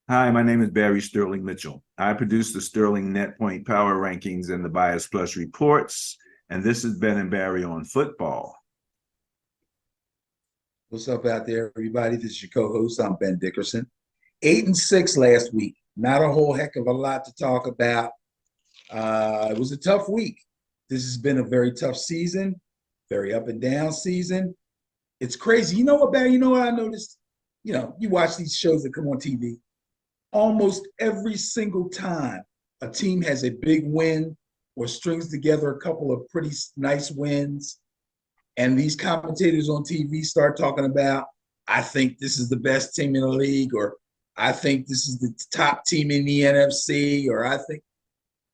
Hi, my name is Barry Sterling Mitchell. I produce the Sterling Net Point Power Rankings and the Bias Plus reports, and this is Ben and Barry on football. What's up out there, everybody? This is your co-host. I'm Ben Dickerson. 8-6 last week. Not a whole heck of a lot to talk about. It was a tough week. This has been a very tough season, very up and down season. It's crazy. You know what, Barry? You know what I noticed? You watch these shows that come on TV. Almost every single time a team has a big win or strings together a couple of pretty nice wins, and these commentators on TV start talking about, I think this is the best team in the league, or I think this is the top team in the NFC, or I think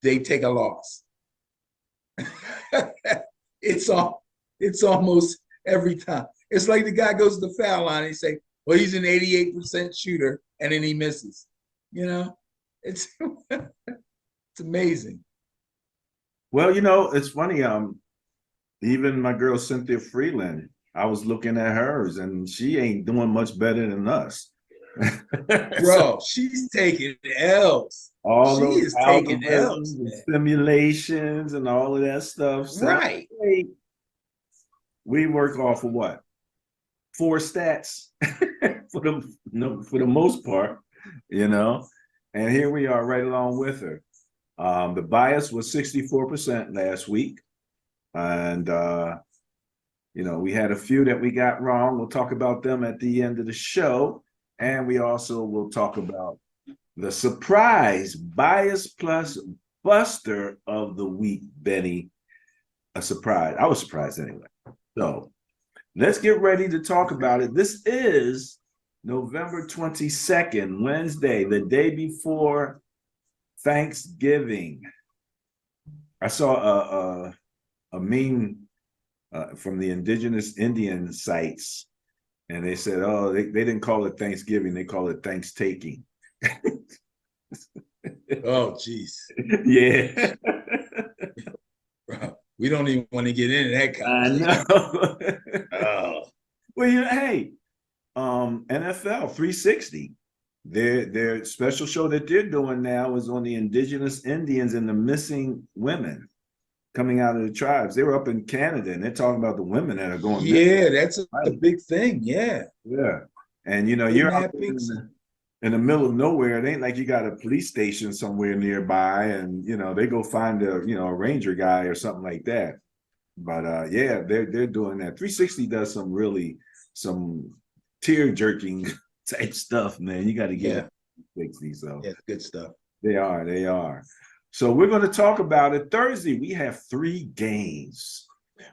they take a loss. it's all it's almost every time. It's like the guy goes to the foul line and he say, well, he's an 88% shooter, and then he misses. It's it's amazing. Well, it's funny. Even my girl Cynthia Freeland, I was looking at hers, and she ain't doing much better than us. So, Bro, she's taking L's. all She those is taking algorithms L's, and man. simulations and all of that stuff. So Right. we work off of what? Four stats for the no, for the most part, you know. And here we are right along with her. The bias was 64% last week. And we had a few that we got wrong. We'll talk about them at the end of the show. And we also will talk about the surprise bias plus buster of the week, Benny. A surprise. I was surprised anyway. So let's get ready to talk about it. This is November 22nd, Wednesday, the day before Thanksgiving. I saw a meme from the indigenous Indian sites, and they said, oh, they didn't call it Thanksgiving, they call it Thanks-taking. Oh, geez. Yeah. Bro, we don't even want to get into that I conversation. know. Oh, Well, hey, NFL 360. Their special show that they're doing now is on the indigenous Indians and the missing women coming out of the tribes. They were up in Canada, and they're talking about the women that are going missing. yeah, that's a Right. big thing. Yeah. Yeah. And you're out there Kidnapping. in the middle of nowhere. It ain't like you got a police station somewhere nearby, and they go find a ranger guy or something like that. But yeah, they're doing that. 360 does some tear jerking type stuff, man. You got to give it Yeah. 60. So Yeah, good stuff. they are. So we're going to talk about it Thursday. We have three games.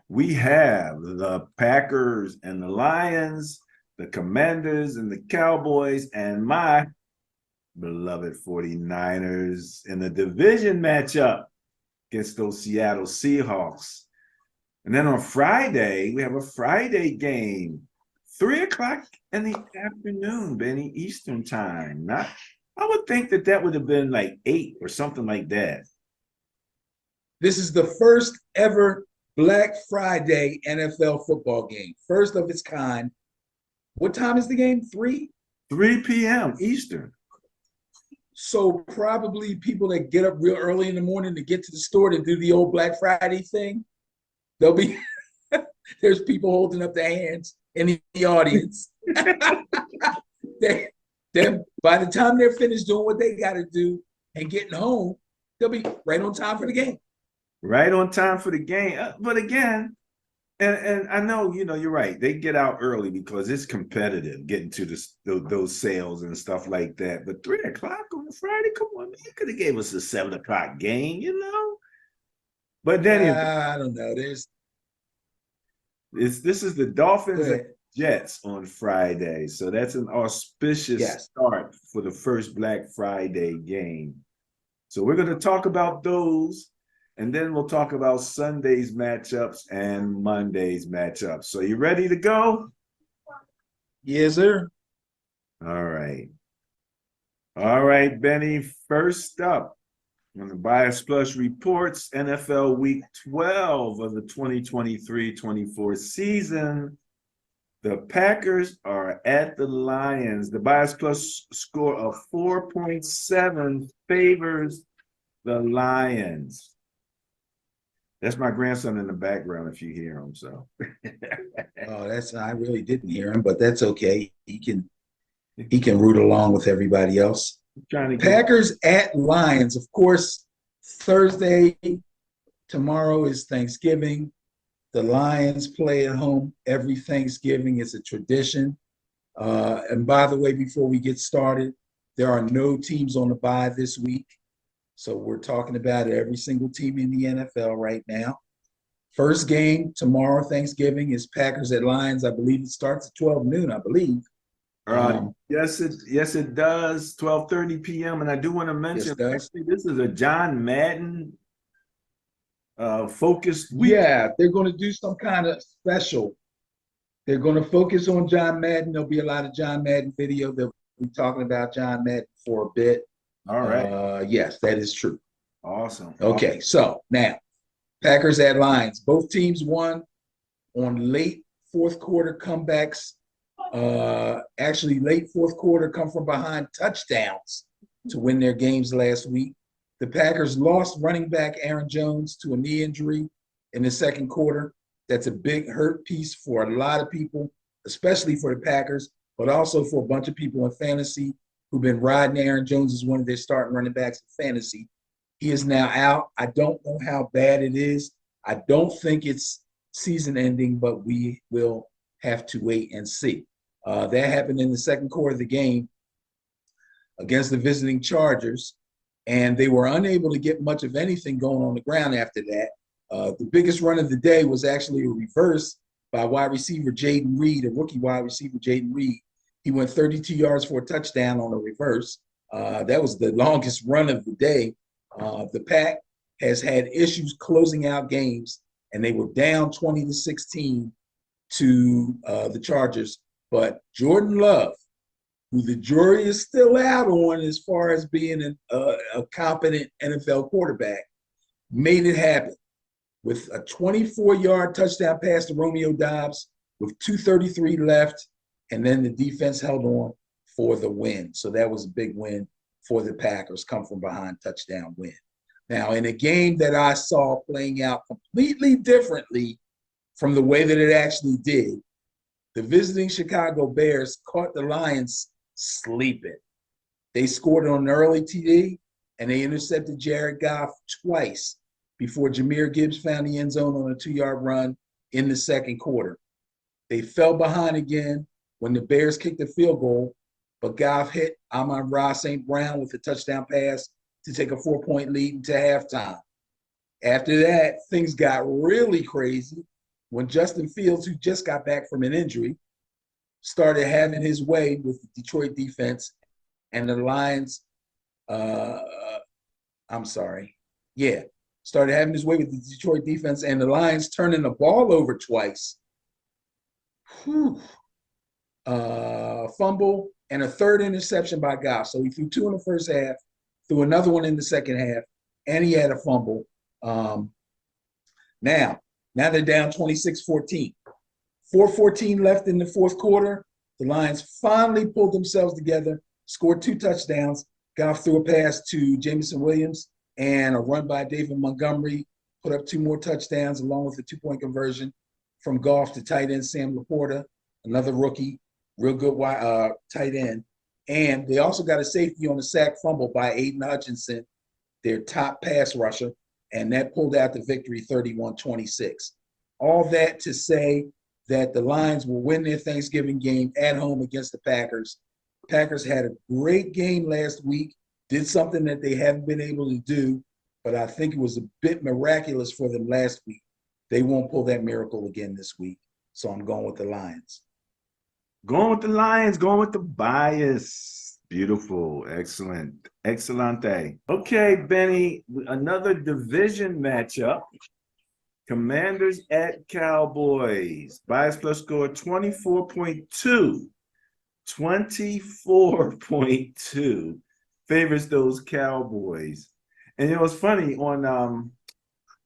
We have the Packers and the Lions, the Commanders and the Cowboys, and my beloved 49ers in the division matchup against those Seattle Seahawks. And then on Friday, we have a Friday game, 3 o'clock in the afternoon, Benny, Eastern time. Not, I would think that would have been like 8 or something like that. This is the first ever Black Friday NFL football game. First of its kind. What time is the game? 3? 3 p.m. Eastern. So probably people that get up real early in the morning to get to the store to do the old Black Friday thing, they'll be there's people holding up their hands in the audience. Then by the time they're finished doing what they got to do and getting home, they'll be right on time for the game. Right on time for the game. But again, and I know, you're right. They get out early because it's competitive getting to those sales and stuff like that. But 3 o'clock on a Friday, come on, man, you could have gave us a 7 o'clock game. But then I don't know. this is the Dolphins and Jets on Friday. So that's an auspicious start for the first Black Friday game. So we're going to talk about those. And then we'll talk about Sunday's matchups and Monday's matchups. So you ready to go? Yes, sir. All right. All right, Benny. First up on the Bias Plus reports, NFL Week 12 of the 2023-24 season. The Packers are at the Lions. The bias plus score of 4.7 favors the Lions. That's my grandson in the background if you hear him. So Oh, I really didn't hear him, but that's okay. He can root along with everybody else. trying to get Packers at Lions. Of course, Thursday, tomorrow is Thanksgiving. The Lions play at home every Thanksgiving. It's a tradition. And by the way, before we get started, there are no teams on the bye this week. So we're talking about every single team in the NFL right now. First game tomorrow, Thanksgiving, is Packers at Lions. I believe it starts at 12 noon, I believe. yes, it does. 12:30 p.m. And I do want to mention, actually, this is a John Madden focused week. Yeah, they're going to do some kind of special. They're going to focus on John Madden. There'll be a lot of John Madden video. They'll be talking about John Madden for a bit. All right. Yes, that is true. Awesome. Okay, so now Packers at Lions. Both teams won on late fourth quarter comebacks. Actually, late fourth quarter come from behind touchdowns to win their games last week. The Packers lost running back Aaron Jones to a knee injury in the second quarter. That's a big hurt piece for a lot of people, especially for the Packers, but also for a bunch of people in fantasy who've been riding Aaron Jones as one of their starting running backs in fantasy. He is now out. I don't know how bad it is. I don't think it's season ending, but we will have to wait and see. That happened in the second quarter of the game against the visiting Chargers, and they were unable to get much of anything going on the ground after that. The biggest run of the day was actually a reverse by wide receiver Jaden Reed, a rookie wide receiver Jaden Reed. He went 32 yards for a touchdown on a reverse. That was the longest run of the day. The Pack has had issues closing out games, and they were down 20-16 to the Chargers. But Jordan Love, who the jury is still out on as far as being a competent NFL quarterback, made it happen with a 24-yard touchdown pass to Romeo Doubs with 2:33 left, and then the defense held on for the win. So that was a big win for the Packers, come from behind touchdown win. Now, in a game that I saw playing out completely differently from the way that it actually did, the visiting Chicago Bears caught the Lions sleeping. They scored on an early TD, and they intercepted Jared Goff twice before Jahmyr Gibbs found the end zone on a 2-yard run in the second quarter. They fell behind again when the Bears kicked a field goal, but Goff hit Amon-Ra St. Brown with a touchdown pass to take a 4-point lead into halftime. After that, things got really crazy when Justin Fields, who just got back from an injury, started having his way with the Detroit defense, and the Lions, started having his way with the Detroit defense, and the Lions turning the ball over twice. Fumble and a third interception by Goff. So he threw 2 in the first half, threw another one in the second half, and he had a fumble. Now they're down 26-14. 4:14 left in the fourth quarter. The Lions finally pulled themselves together, scored 2 touchdowns. Goff threw a pass to Jameson Williams and a run by David Montgomery, put up 2 more touchdowns along with a 2-point conversion from Goff to tight end Sam Laporta, another rookie, real good tight end. And they also got a safety on a sack fumble by Aiden Hutchinson, their top pass rusher, and that pulled out the victory 31-26. All that to say that the Lions will win their Thanksgiving game at home against the Packers. Packers had a great game last week, did something that they haven't been able to do, but I think it was a bit miraculous for them last week. They won't pull that miracle again this week, so I'm going with the Lions. Going with the Lions, going with the bias. Beautiful. Excellent. Excelente. Okay, Benny, another division matchup. Commanders at Cowboys. Bias plus score 24.2. 24.2 favors those Cowboys. And it was funny on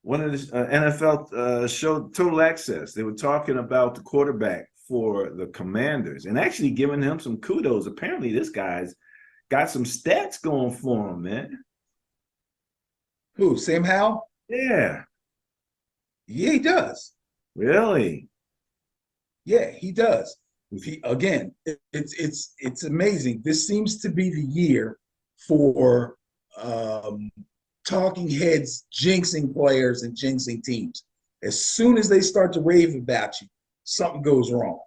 one of the NFL show, Total Access, they were talking about the quarterback for the Commanders and actually giving him some kudos. Apparently, this guy's got some stats going for him, man. Who? Sam Howell? Yeah, Yeah, he does. really. Yeah, he does. Again, it's amazing. This seems to be the year for talking heads jinxing players and jinxing teams. As soon as they start to rave about you, something goes wrong.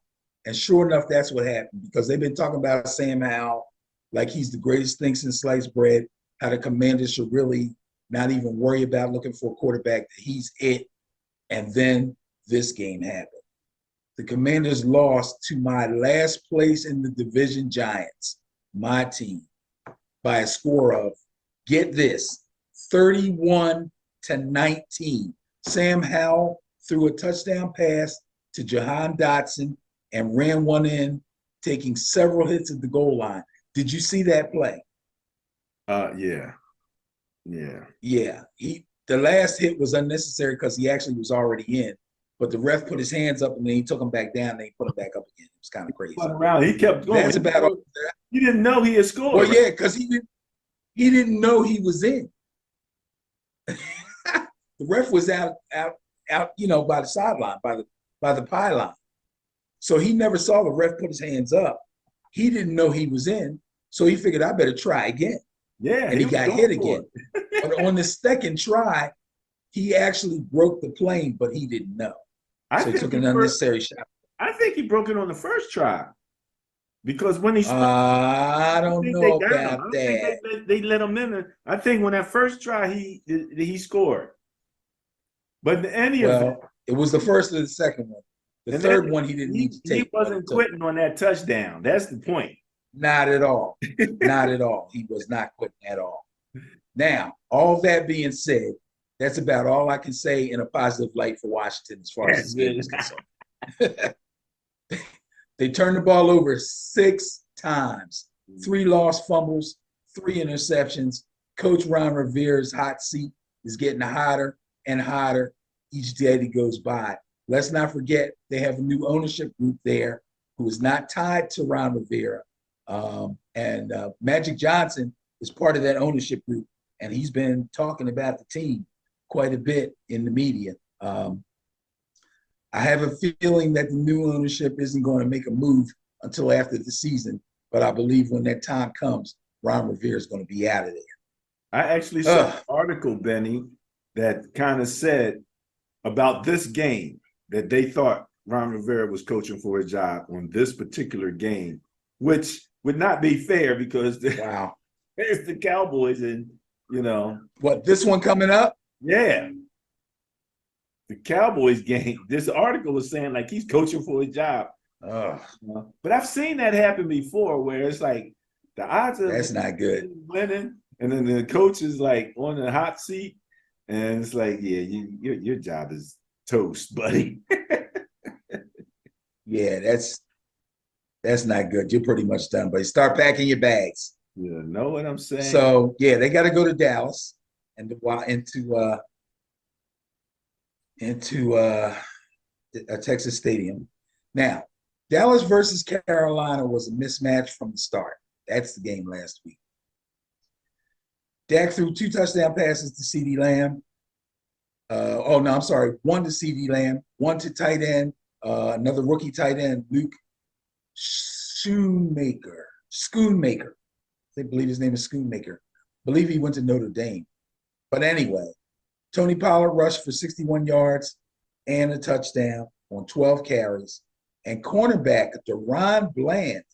And sure enough, that's what happened because they've been talking about Sam Howell like he's the greatest thing since sliced bread, how the Commanders should really not even worry about looking for a quarterback, that he's it. And then this game happened. The Commanders lost to my last place in the division Giants, my team, by a score of, get this, 31-19. Sam Howell threw a touchdown pass to Jahan Dotson and ran one in, taking several hits at the goal line. Did you see that play? Yeah. Yeah. Yeah. The last hit was unnecessary because he actually was already in. But the ref put his hands up and then he took him back down and then he put him back up again. It was kind of crazy. Around. He kept going. That's about all. He didn't know he had scored. Well, yeah, because he didn't know he was in. The ref was out, by the sideline, by the pylon. So he never saw the ref put his hands up. He didn't know he was in. So he figured, I better try again. Yeah. And he got hit again. But on the second try, he actually broke the plane, but he didn't know. So he took an unnecessary shot. I think he broke it on the first try. Because when he I don't know about that. They let him in. I think when that first try he scored. But in any event, it was the first or the second one. The third one he didn't need to take. He wasn't quitting on that touchdown. That's the point. Not at all. Not at all. He was not quitting at all. Now, all that being said, that's about all I can say in a positive light for Washington as far as this game is concerned. They turned the ball over 6 times, 3 lost fumbles, 3 interceptions. Coach Ron Rivera's hot seat is getting hotter and hotter each day that goes by. Let's not forget they have a new ownership group there who is not tied to Ron Rivera. And Magic Johnson is part of that ownership group, and he's been talking about the team quite a bit in the media. I have a feeling that the new ownership isn't going to make a move until after the season, but I believe when that time comes, Ron Rivera is going to be out of there. I actually saw an article, Benny, that kind of said about this game that they thought Ron Rivera was coaching for a job on this particular game, which would not be fair because there's the Cowboys and, What, this one coming up? Yeah. The Cowboys game, this article was saying like he's coaching for a job. But I've seen that happen before where it's like the odds of that's not good winning, and then the coach is like on the hot seat, and it's like, yeah, your job is toast, buddy. Yeah, that's not good. You're pretty much done, buddy. Start packing your bags. You know what I'm saying? So yeah, they got to go to Dallas and into a Texas stadium. Now, Dallas versus Carolina was a mismatch from the start. That's the game last week. Dak threw 2 touchdown passes to CeeDee Lamb. One to CeeDee Lamb, 1 to tight end, another rookie tight end, Luke Schoonmaker. I believe his name is Schoonmaker. I believe he went to Notre Dame. But anyway, Tony Pollard rushed for 61 yards and a touchdown on 12 carries. And cornerback Deron Bland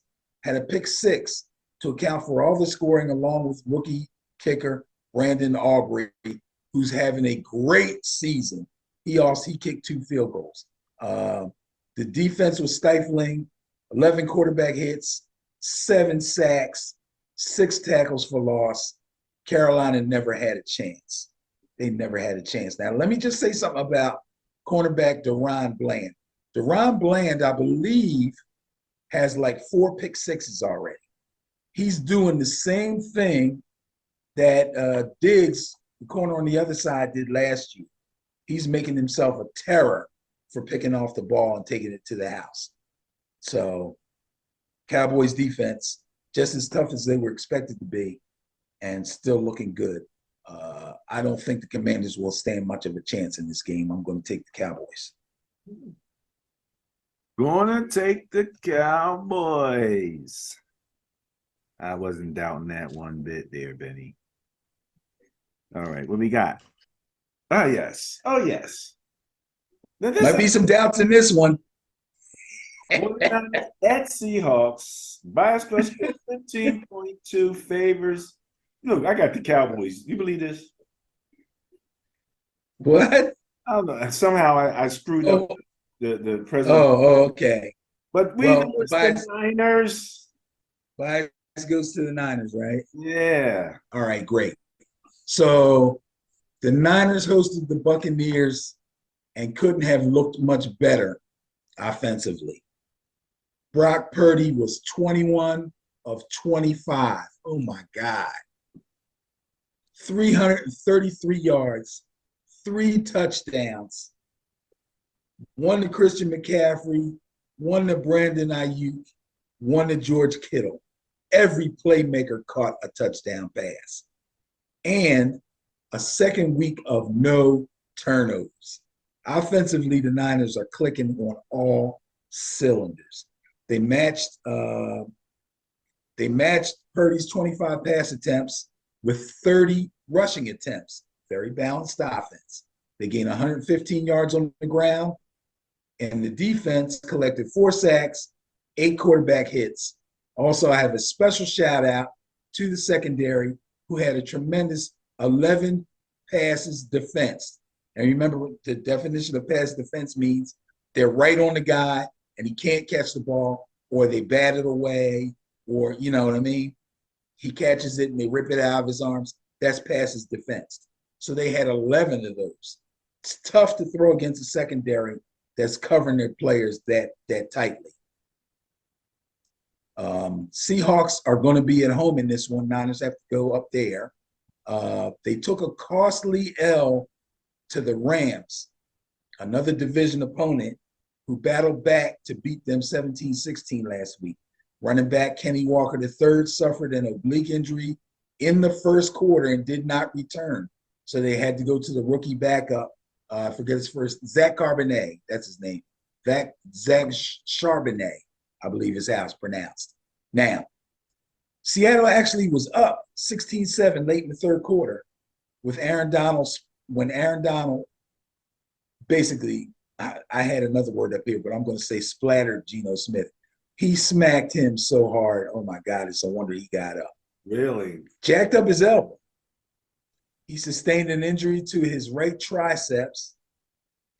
had a pick 6 to account for all the scoring, along with rookie kicker Brandon Aubrey, who's having a great season. He kicked 2 field goals. The defense was stifling, 11 quarterback hits, 7 sacks, 6 tackles for loss. Carolina never had a chance. They never had a chance. Now, let me just say something about cornerback Deron Bland. Deron Bland, I believe, has like 4 pick 6s already. He's doing the same thing that Diggs, the corner on the other side, did last year. He's making himself a terror for picking off the ball and taking it to the house. So Cowboys defense, just as tough as they were expected to be, and still looking good. I don't think the Commanders will stand much of a chance in this game. I'm going to take the Cowboys. Gonna take the Cowboys. I wasn't doubting that one bit there, Benny. All right, what we got? Oh, yes. Oh, yes. Now, Might be some doubts in this one. at Seahawks by a special 15.2 favors. Look, I got the Cowboys. You believe this? What? I don't know. Somehow I screwed up Oh, the president. oh, okay. But we know Well, it's the Niners. bias goes to the Niners, right? Yeah. All right, great. So the Niners hosted the Buccaneers and couldn't have looked much better offensively. Brock Purdy was 21 of 25. Oh my God. 333 yards, 3 touchdowns, one to Christian McCaffrey, one to Brandon Ayuk, one to George Kittle. Every playmaker caught a touchdown pass. And a second week of no turnovers. Offensively, the Niners are clicking on all cylinders. They matched Purdy's 25 pass attempts with 30 rushing attempts. Very balanced offense. They gained 115 yards on the ground, and the defense collected 4 sacks, 8 quarterback hits. Also, I have a special shout out to the secondary, who had a tremendous 11 passes defense. And remember, what the definition of pass defense means: they're right on the guy and he can't catch the ball, or they bat it away, or you know what I mean? He catches it and they rip it out of his arms. That's passes defense. So they had 11 of those. It's tough to throw against a secondary that's covering their players that tightly. Seahawks are going to be at home in this one. Niners have to go up there. They took a costly L to the Rams, another division opponent, who battled back to beat them 17-16 last week. Running back Kenny Walker III suffered an oblique injury in the first quarter and did not return. So they had to go to the rookie backup. I forget his first, Zach Charbonnet, that's his name. Zach Charbonnet, I believe is how it's pronounced. Now, Seattle actually was up 16-7 late in the third quarter with Aaron Donald, when Aaron Donald basically, I had another word up here, but I'm going to say splattered Geno Smith. He smacked him so hard. Oh my God, it's a wonder he got up. Really? Jacked up his elbow. He sustained an injury to his right triceps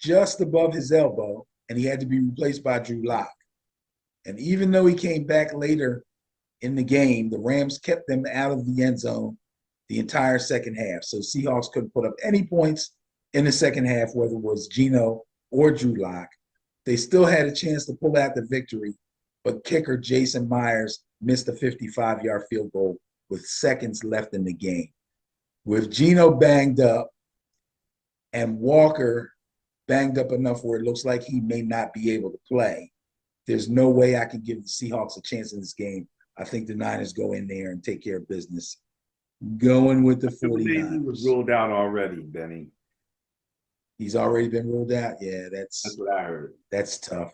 just above his elbow, and he had to be replaced by Drew Lock. And even though he came back later in the game, the Rams kept them out of the end zone the entire second half. So Seahawks couldn't put up any points in the second half, whether it was Geno or Drew Lock. They still had a chance to pull out the victory, but kicker Jason Myers missed a 55-yard field goal with seconds left in the game. With Geno banged up and Walker banged up enough where it looks like he may not be able to play, there's no way I can give the Seahawks a chance in this game. I think the Niners go in there and take care of business. Going with the 49ers. He was ruled out already, Benny. He's already been ruled out. Yeah, that's what I heard. That's tough.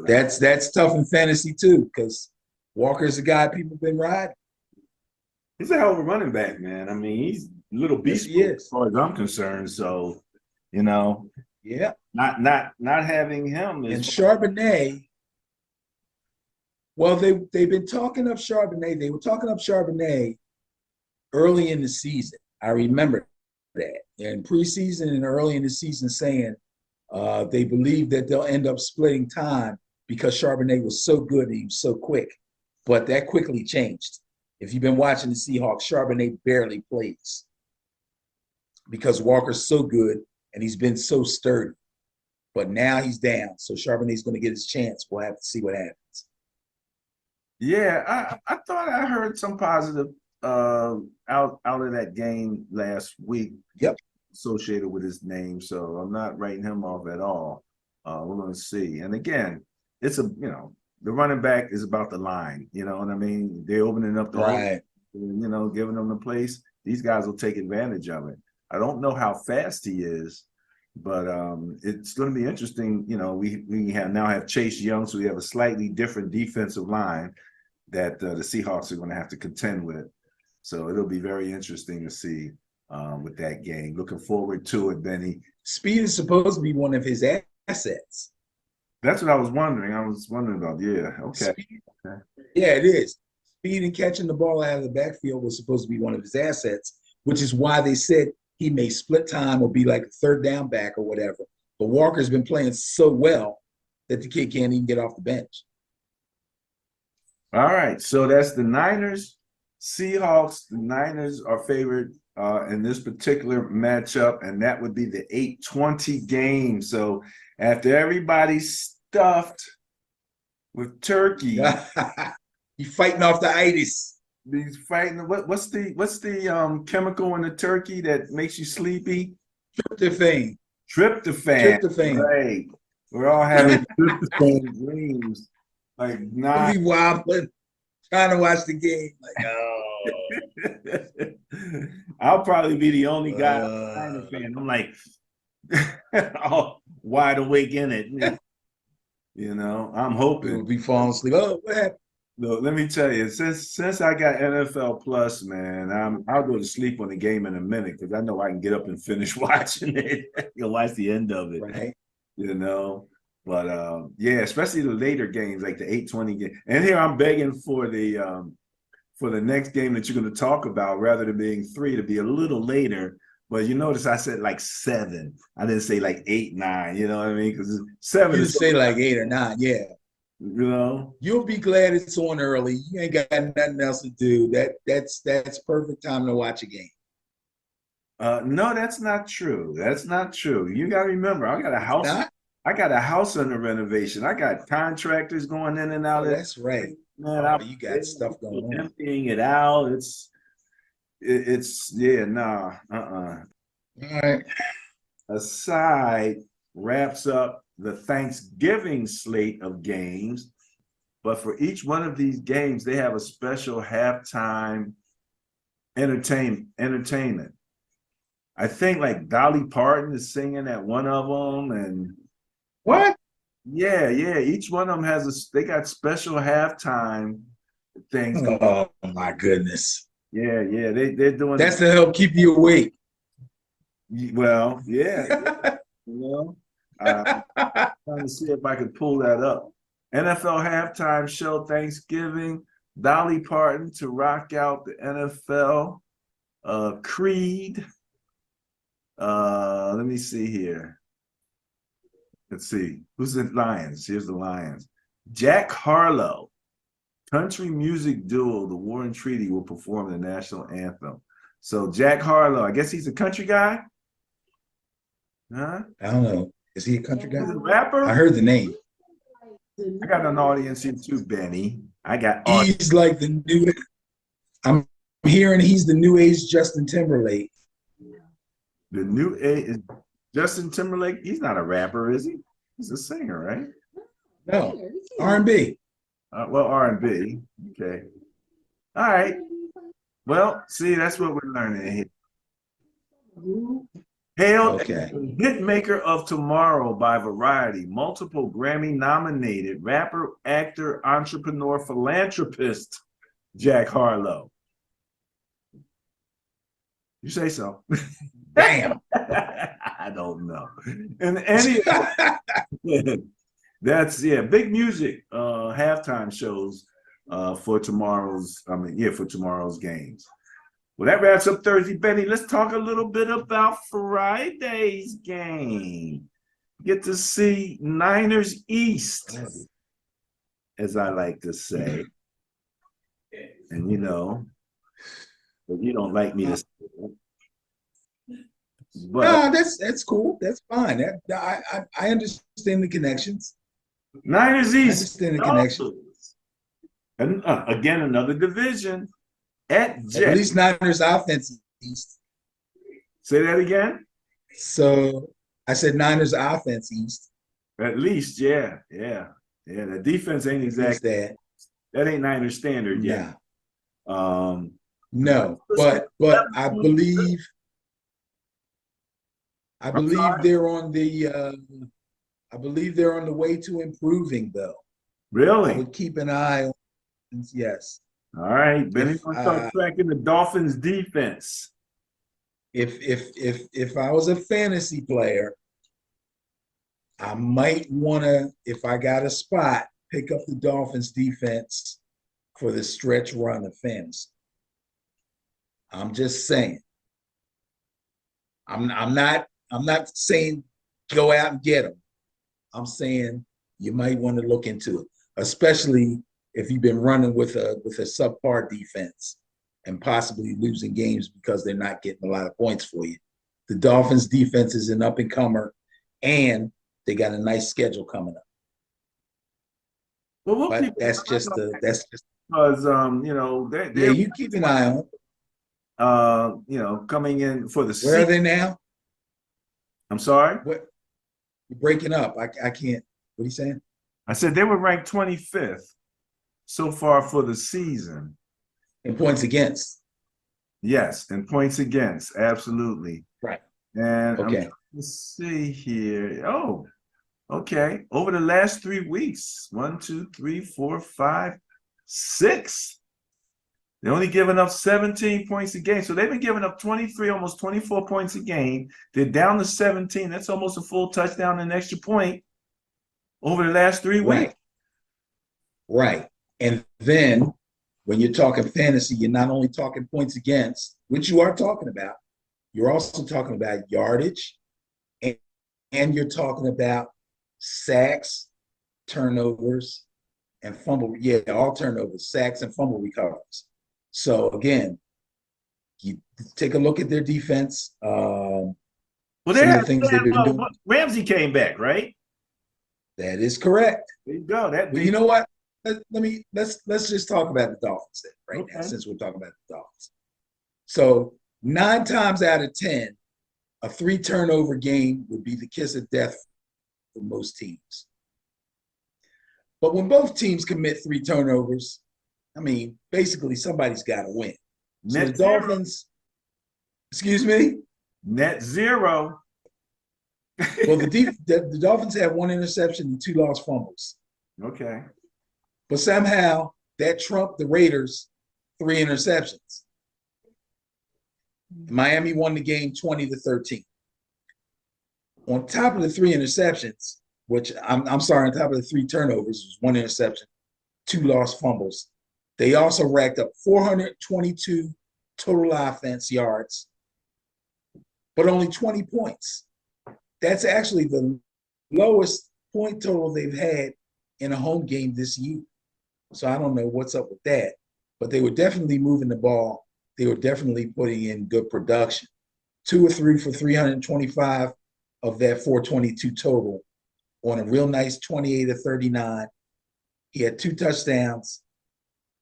That's tough in fantasy too, because Walker's a guy people have been riding. He's a hell of a running back, man. I mean, he's a little beast as far as I'm concerned. So, you know, yeah, not having him is. And Charbonnet. Well, they've been talking up Charbonnet. They were talking up Charbonnet early in the season. I remember that in preseason and early in the season saying they believe that they'll end up splitting time because Charbonnet was so good and he was so quick. But that quickly changed. If you've been watching the Seahawks, Charbonnet barely plays because Walker's so good and he's been so sturdy. But now he's down, so Charbonnet's going to get his chance. We'll have to see what happens. Yeah, I thought I heard some positive out of that game last week. Yep. Associated with his name, so I'm not writing him off at all. We're going to see. And again, it's the running back is about the line. You know what I mean? They're opening up the whole, Right. you know, giving them the place. These guys will take advantage of it. I don't know how fast he is, but it's going to be interesting. You know, we have now have Chase Young, so we have a slightly different defensive line that the Seahawks are going to have to contend with. So it'll be very interesting to see with that game. Looking forward to it, Benny. Speed is supposed to be one of his assets. That's what I was wondering. I was wondering about. Yeah. Okay. Speed, yeah, it is. Speed and catching the ball out of the backfield was supposed to be one of his assets, which is why they said he may split time or be like a third down back or whatever. But Walker's been playing so well that the kid can't even get off the bench. All right. So that's the Niners, Seahawks. The Niners are favored in this particular matchup, and that would be the 8:20 game. So after everybody's stuffed with turkey, He's fighting off the itis. he's fighting. What's the chemical in the turkey that makes you sleepy? Tryptophan. Tryptophan. Right. We're all having tryptophan dreams. Like I'll be wobbling, trying to watch the game. Like, oh. I'll probably be the only guy fan. I'm like all wide awake in it. You know, I'm hoping. We'll be falling asleep. Oh, what happened? No, let me tell you, since I got NFL Plus, man, I'll go to sleep on the game in a minute because I know I can get up and finish watching it. You'll watch the end of it, right? You know. But yeah, especially the later games like the 8:20 game. And here I'm begging for the next game that you're going to talk about, rather than being 3, to be a little later. But you notice I said like 7. I didn't say like 8, 9. You know what I mean? Because 7. You say like 8 or 9, yeah. You know, you'll be glad it's on early. You ain't got nothing else to do. That's perfect time to watch a game. No, that's not true. That's not true. You got to remember, I got a house. I got a house under renovation. I got contractors going in and out. That's right. Man, you got stuff going on. Emptying it out. It's yeah, nah, All right. A side wraps up the Thanksgiving slate of games, but for each one of these games, they have a special halftime entertainment. I think like Dolly Parton is singing at one of them, and what? Yeah. Each one of them they got special halftime things going. Oh my goodness. Yeah. They're doing. That's to help keep you awake. Well, yeah. You know, trying to see if I could pull that up. NFL halftime show Thanksgiving. Dolly Parton to rock out the NFL. Creed. Let me see here. Let's see. Who's the Lions? Here's the Lions. Jack Harlow, country music duo, the War and Treaty, will perform the national anthem. So Jack Harlow, I guess he's a country guy? Huh? I don't know. Is he a country guy? He's a rapper? I heard the name. I got an audience here too, Benny. He's like the new. I'm hearing he's the new age Justin Timberlake. The new age Justin Timberlake. He's not a rapper, is he? He's a singer, right? No, R&B. Well, R&B. Okay. All right. Well, see, that's what we're learning here. Hailed hit maker of tomorrow by Variety, multiple Grammy-nominated rapper, actor, entrepreneur, philanthropist, Jack Harlow. You say so. Damn. I don't know. And any that's big music halftime shows for tomorrow's games. Well, that wraps up Thursday, Benny. Let's talk a little bit about Friday's game. Get to see Niners East, as I like to say. And but you don't like me to say it. But no, that's cool. That's fine. I understand the connections. Niners East. I understand the connections. And again, another division. At least Niners offense East. Say that again. So I said Niners offense East. At least, yeah. Yeah, the defense ain't against exactly that. that ain't Niner standard yet. Nah, Um, no, but I I'm believe sorry. they're on the way to improving though. I Really? would keep an eye on, yes. All right, Benny, If gonna start tracking the Dolphins defense. if I was a fantasy player, I might want to, if I got a spot, pick up the Dolphins defense for the stretch run of fantasy. I'm just saying. I'm not saying go out and get them. I'm saying you might want to look into it, especially if you've been running with a subpar defense and possibly losing games because they're not getting a lot of points for you. The Dolphins defense is an up and comer, and they got a nice schedule coming up. Well, we'll But keep an eye on that's just because yeah. they're You keep an eye on. coming in for the Where are season. they now? I'm sorry. What you're breaking up? I can't. What are you saying? I said they were ranked 25th so far for the season. In points against. Yes, and points against, absolutely. Right. And I'm Okay. trying to see here. Oh, okay. Over the last 3 weeks, 1, 2, 3, 4, 5, 6. They're only giving up 17 points a game. So they've been giving up 23, almost 24 points a game. They're down to 17. That's almost a full touchdown and an extra point over the last 3 weeks. Right. Right. And then when you're talking fantasy, you're not only talking points against, which you are talking about, you're also talking about yardage, and, and you're talking about sacks, turnovers, and fumble. Yeah, all turnovers, sacks, and fumble recoveries. So again, you take a look at their defense. Well, Some of the things they've been doing. Ramsey came back, right? That is correct. There you go. But you know what? Let's just talk about the Dolphins then, right now, since we're talking about the Dolphins. So 9 times out of 10, a 3 turnover game would be the kiss of death for most teams. But when both teams commit 3 turnovers, I mean, basically somebody's got to win. So the Dolphins, excuse me? Net zero. Well, the Dolphins have 1 interception and 2 lost fumbles. Okay. But somehow that trumped the Raiders' 3 interceptions. Miami won the game 20-13. On top of the 3 interceptions, which I'm sorry, on top of the 3 turnovers, was 1 interception, 2 lost fumbles. They also racked up 422 total offense yards, but only 20 points. That's actually the lowest point total they've had in a home game this year. So I don't know what's up with that, but they were definitely moving the ball. They were definitely putting in good production. 2 or 3 for 325 of that 422 total on a real nice 28-39. He had 2 touchdowns.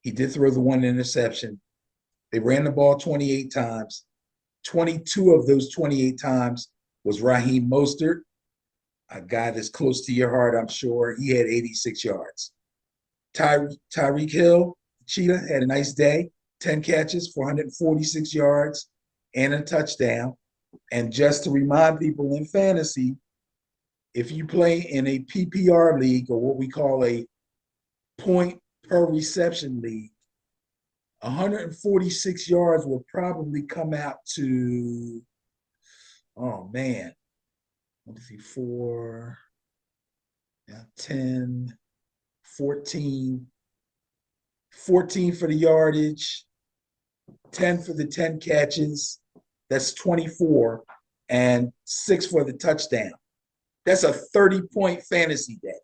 He did throw the 1 interception. They ran the ball 28 times. 22 of those 28 times was Raheem Mostert, a guy that's close to your heart, I'm sure. He had 86 yards. Tyreek Hill, Cheetah, had a nice day. 10 catches, 446 yards, and a touchdown. And just to remind people in fantasy, if you play in a PPR league, or what we call a point per reception league, 146 yards will probably come out to, oh man, let me see, 4, 10, 14 for the yardage, 10 for the 10 catches. That's 24, and 6 for the touchdown. That's a 30-point fantasy day.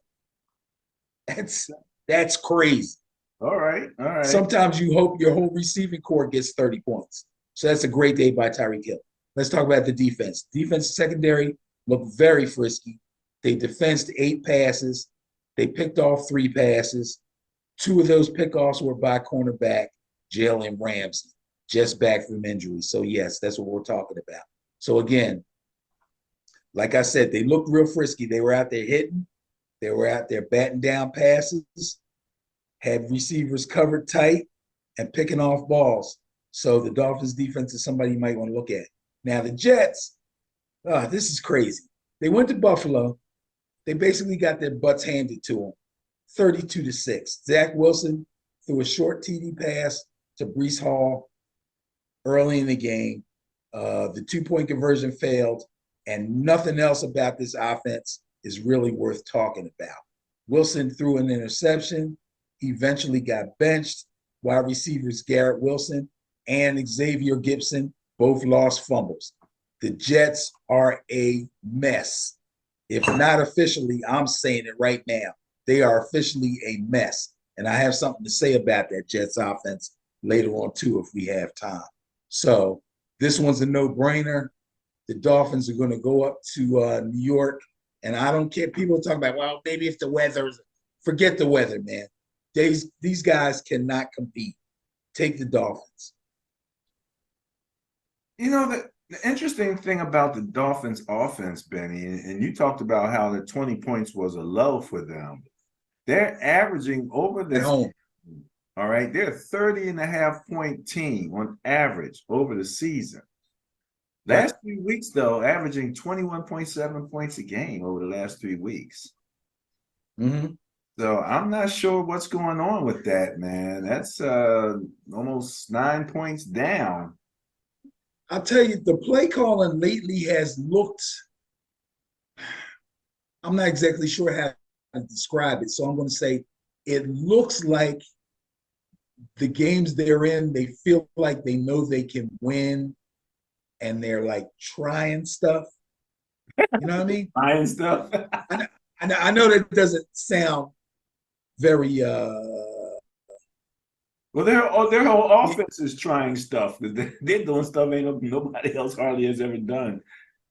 That's crazy. All right. Sometimes you hope your whole receiving core gets 30 points. So that's a great day by Tyreek Hill. Let's talk about the defense. Defense secondary looked very frisky. They defensed 8 passes. They picked off 3 passes. 2 of those pickoffs were by cornerback Jalen Ramsey, just back from injury. So yes, that's what we're talking about. So again, like I said, they looked real frisky. They were out there hitting. They were out there batting down passes, had receivers covered tight, and picking off balls. So the Dolphins defense is somebody you might want to look at. Now the Jets, this is crazy. They went to Buffalo. They basically got their butts handed to them, 32-6. Zach Wilson threw a short TD pass to Breece Hall early in the game. The 2-point conversion failed, and nothing else about this offense is really worth talking about. Wilson threw an interception. He eventually got benched. Wide receivers Garrett Wilson and Xavier Gibson both lost fumbles. The Jets are a mess. If not officially, I'm saying it right now. They are officially a mess. And I have something to say about that Jets offense later on, too, if we have time. So this one's a no-brainer. The Dolphins are going to go up to New York. And I don't care. People are talking about, well, maybe if the weather's – forget the weather, man. These guys cannot compete. Take the Dolphins. You know, the interesting thing about the Dolphins offense, Benny, and you talked about how the 20 points was a low for them. They're averaging over this. At home. All right. They're a 30.5-point team on average over the season. Last 3 weeks, though, averaging 21.7 points a game over the last 3 weeks. Mm-hmm. So I'm not sure what's going on with that, man. That's almost 9 points down. I'll tell you, the play calling lately has looked, I'm not exactly sure how to describe it. So I'm going to say it looks like the games they're in, they feel like they know they can win and they're like trying stuff. You know what I mean? Trying stuff. I know that doesn't sound very well, their whole offense is trying stuff. They're doing stuff nobody else hardly has ever done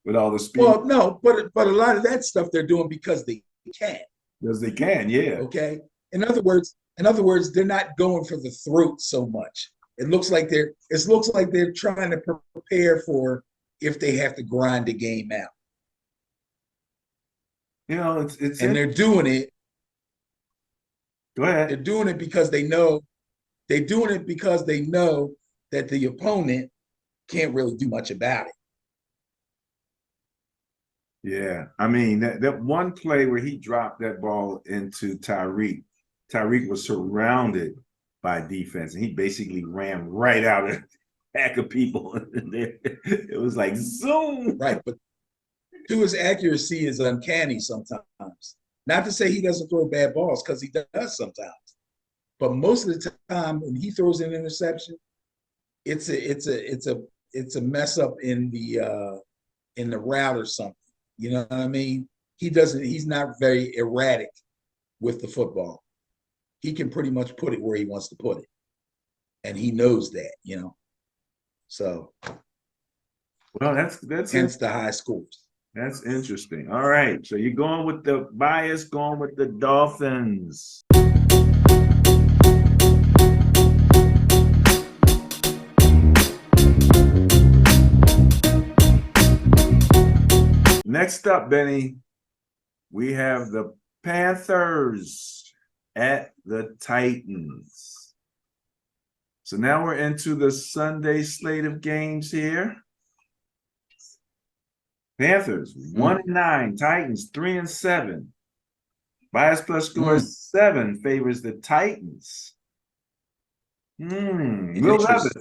with all the speed. Well, no, but a lot of that stuff they're doing because they can. Because they can, yeah. Okay. In other words, they're not going for the throat so much. It looks like they're trying to prepare for if they have to grind the game out. You know, it's they're doing it. Go ahead. They're doing it because they know. They're doing it because they know that the opponent can't really do much about it. Yeah, I mean that one play where he dropped that ball into Tyreek. Tyreek was surrounded by defense, and he basically ran right out of a pack of people. It was like zoom. Right, but to his accuracy is uncanny sometimes. Not to say he doesn't throw bad balls, because he does sometimes. But most of the time when he throws an interception, it's a mess up in the route or something. You know what I mean? He's not very erratic with the football. He can pretty much put it where he wants to put it. And he knows that, you know. So well, that's hence the high scores. That's interesting. All right. So you're going with the bias, going with the Dolphins. Next up, Benny, we have the Panthers at the Titans. So now we're into the Sunday slate of games here. Panthers 1-9, Titans 3-7. Bias plus score 7 favors the Titans. Will Levis.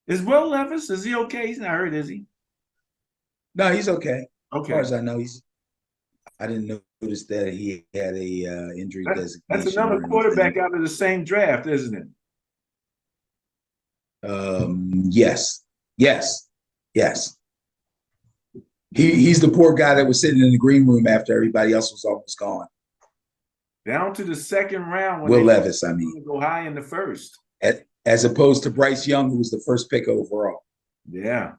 Is Will Levis? Is he okay? He's not hurt, is he? No, he's okay. Okay. As far as I know, I didn't notice that he had a injury designation. That's another quarterback out of the same draft, isn't it? Yes. He's the poor guy that was sitting in the green room after everybody else was almost gone. Down to the second round. Will Levis, I mean. Go high in the first. As opposed to Bryce Young, who was the first pick overall. Yeah.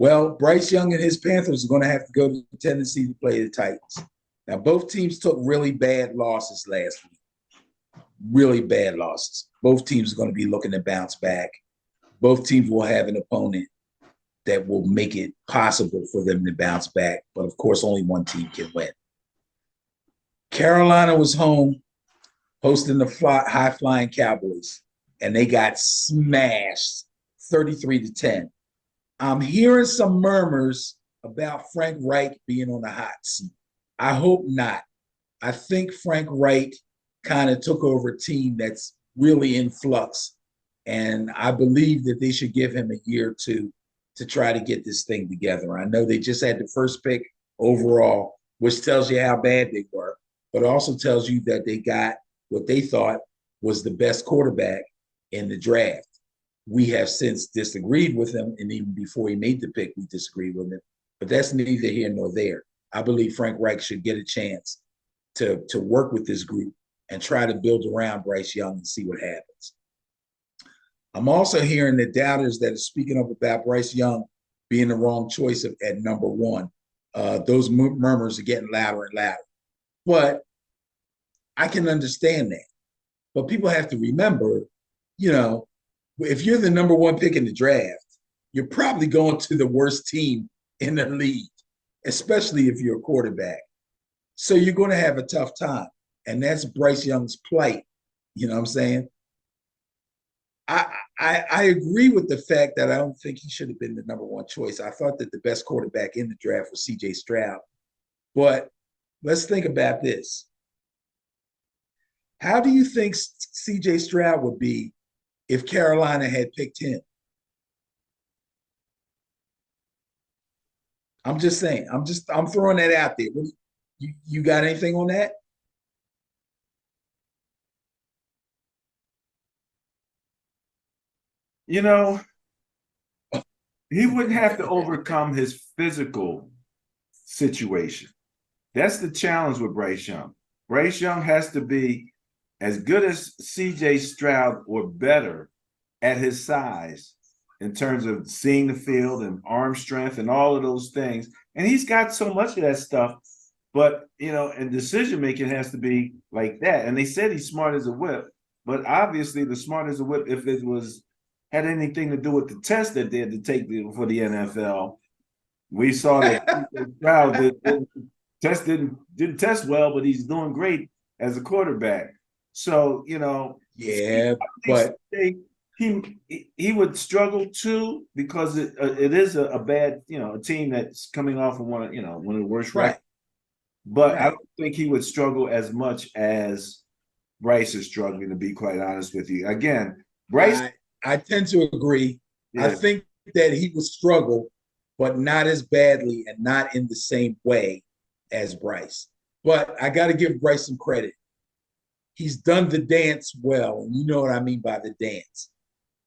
Well, Bryce Young and his Panthers are going to have to go to Tennessee to play the Titans. Now, both teams took really bad losses last week. Really bad losses. Both teams are going to be looking to bounce back. Both teams will have an opponent that will make it possible for them to bounce back. But, of course, only one team can win. Carolina was home hosting the high flying Cowboys, and they got smashed 33-10. I'm hearing some murmurs about Frank Reich being on the hot seat. I hope not. I think Frank Reich kind of took over a team that's really in flux. And I believe that they should give him a year or two to try to get this thing together. I know they just had the first pick overall, which tells you how bad they were, but also tells you that they got what they thought was the best quarterback in the draft. We have since disagreed with him, and even before he made the pick, we disagreed with him. But that's neither here nor there. I believe Frank Reich should get a chance to work with this group and try to build around Bryce Young and see what happens. I'm also hearing the doubters that are speaking up about Bryce Young being the wrong choice at number one. Those murmurs are getting louder and louder. But I can understand that. But people have to remember, you know, if you're the number one pick in the draft, you're probably going to the worst team in the league, especially if you're a quarterback. So you're going to have a tough time. And that's Bryce Young's plight. You know what I'm saying? I agree with the fact that I don't think he should have been the number one choice. I thought that the best quarterback in the draft was CJ Stroud. But let's think about this. How do you think CJ Stroud would be if Carolina had picked him? I'm just saying. I'm throwing that out there. You got anything on that? You know, he wouldn't have to overcome his physical situation. That's the challenge with Bryce Young. Bryce Young has to be as good as CJ Stroud or better at his size in terms of seeing the field and arm strength and all of those things. And he's got so much of that stuff, but and decision making has to be like that. And they said he's smart as a whip, but obviously the smart as a whip, if it was had anything to do with the test that they had to take for the NFL, we saw that Stroud the test didn't test well, but he's doing great as a quarterback. So Yeah, but he would struggle too because it is a bad a team that's coming off of one of the worst right. But I don't think he would struggle as much as Bryce is struggling, to be quite honest with you. Again, Bryce. I tend to agree. Yeah. I think that he would struggle, but not as badly and not in the same way as Bryce. But I got to give Bryce some credit. He's done the dance well, and you know what I mean by the dance.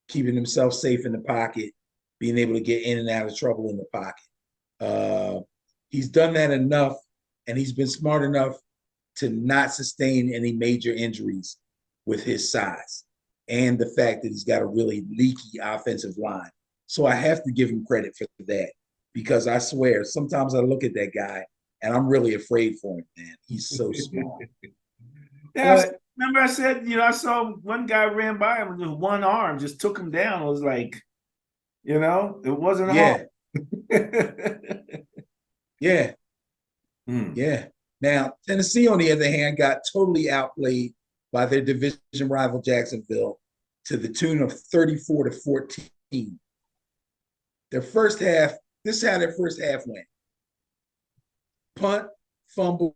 Keeping himself safe in the pocket, being able to get in and out of trouble in the pocket. He's done that enough, and he's been smart enough to not sustain any major injuries with his size and the fact that he's got a really leaky offensive line. So I have to give him credit for that because I swear, sometimes I look at that guy and I'm really afraid for him, man. He's so small. Yeah, remember I said, I saw one guy ran by him with one arm, just took him down. I was like, it wasn't hard. Yeah. Yeah. Now, Tennessee, on the other hand, got totally outplayed by their division rival Jacksonville to the tune of 34-14. Their first half, this is how their first half went. Punt, fumble,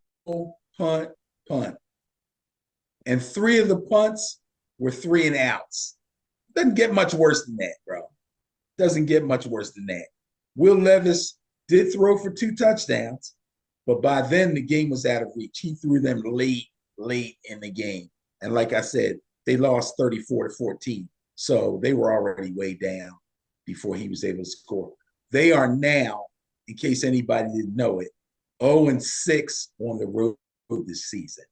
punt, punt. And 3 of the punts were 3 and outs. Doesn't get much worse than that, bro. Doesn't get much worse than that. Will Levis did throw for 2 touchdowns, but by then the game was out of reach. He threw them late in the game. And like I said, they lost 34-14. So they were already way down before he was able to score. They are now, in case anybody didn't know it, 0-6 on the road this season.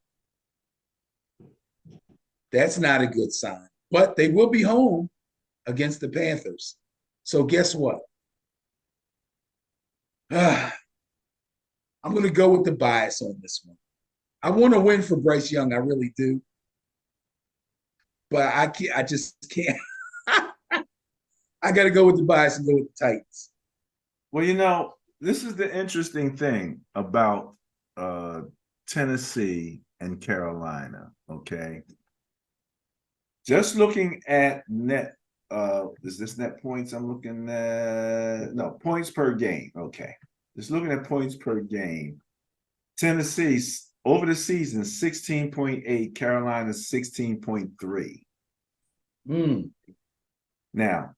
That's not a good sign. But they will be home against the Panthers. So guess what? I'm going to go with the bias on this one. I want to win for Bryce Young. I really do. But I just can't. I got to go with the bias and go with the Titans. Well, this is the interesting thing about Tennessee, and Carolina. Okay. Just looking at net, is this net points? I'm looking at no points per game. Okay. Just looking at points per game. Tennessee over the season 16.8, Carolina 16.3. Now,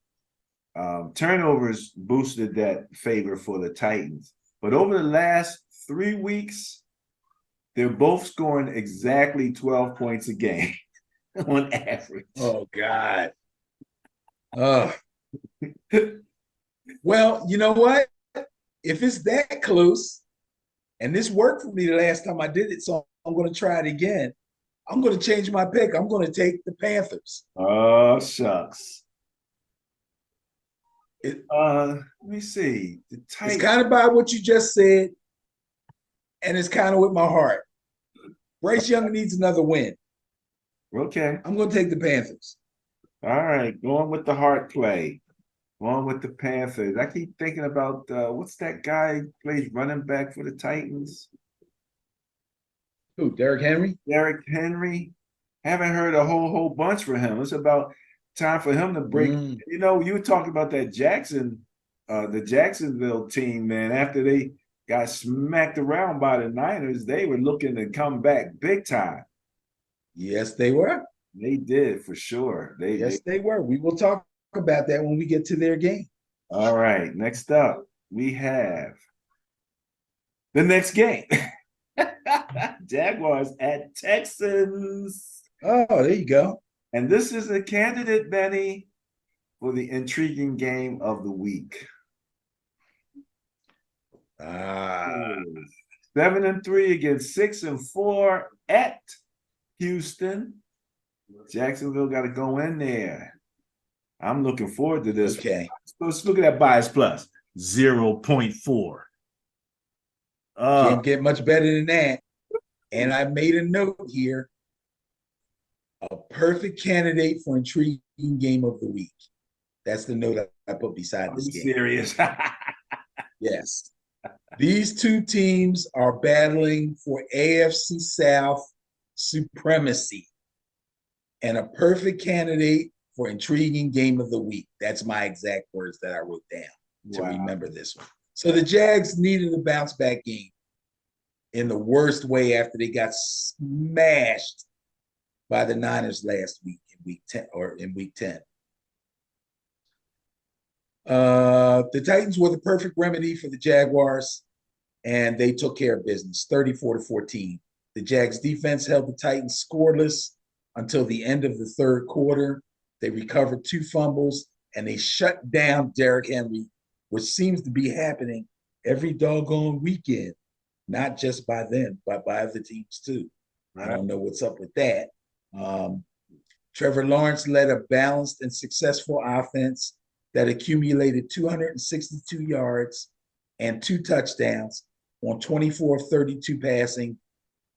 turnovers boosted that favor for the Titans, but over the last 3 weeks, they're both scoring exactly 12 points a game on average. Oh God. Well, you know what? If it's that close, and this worked for me the last time I did it, so I'm going to try it again. I'm going to change my pick. I'm going to take the Panthers. Oh shucks. Let me see. It's kind of by what you just said, and it's kind of with my heart. Bryce Young needs another win. Okay. I'm going to take the Panthers. All right, going with the heart play. Going with the Panthers. I keep thinking about what's that guy who plays running back for the Titans? Who, Derrick Henry? Derrick Henry. Haven't heard a whole bunch for him. It's about time for him to break. You know, you were talking about that the Jacksonville team, man. After they got smacked around by the Niners, they were looking to come back big time. Yes, they were. They did for sure. They were. We will talk about that when we get to their game. All right. Next up, we have the next game. Jaguars at Texans. Oh, there you go. And this is a candidate, Benny, for the intriguing game of the week. 7-3 against 6-4 at Houston. Jacksonville got to go in there. I'm looking forward to this. Okay. Let's look at that bias plus 0.4. Can't get much better than that. And I made a note here. A perfect candidate for intriguing game of the week. That's the note I put beside this game. Serious? Yes. These two teams are battling for AFC South supremacy. And a perfect candidate for intriguing game of the week. That's my exact words that I wrote down to remember this one. So the Jags needed a bounce back game in the worst way after they got smashed by the Niners last week in week 10. The Titans were the perfect remedy for the Jaguars, and they took care of business, 34-14. The Jags defense held the Titans scoreless until the end of the third quarter. They recovered 2 fumbles, and they shut down Derrick Henry, which seems to be happening every doggone weekend, not just by them, but by other teams too. I don't know what's up with that. Trevor Lawrence led a balanced and successful offense that accumulated 262 yards and 2 touchdowns on 24 of 32 passing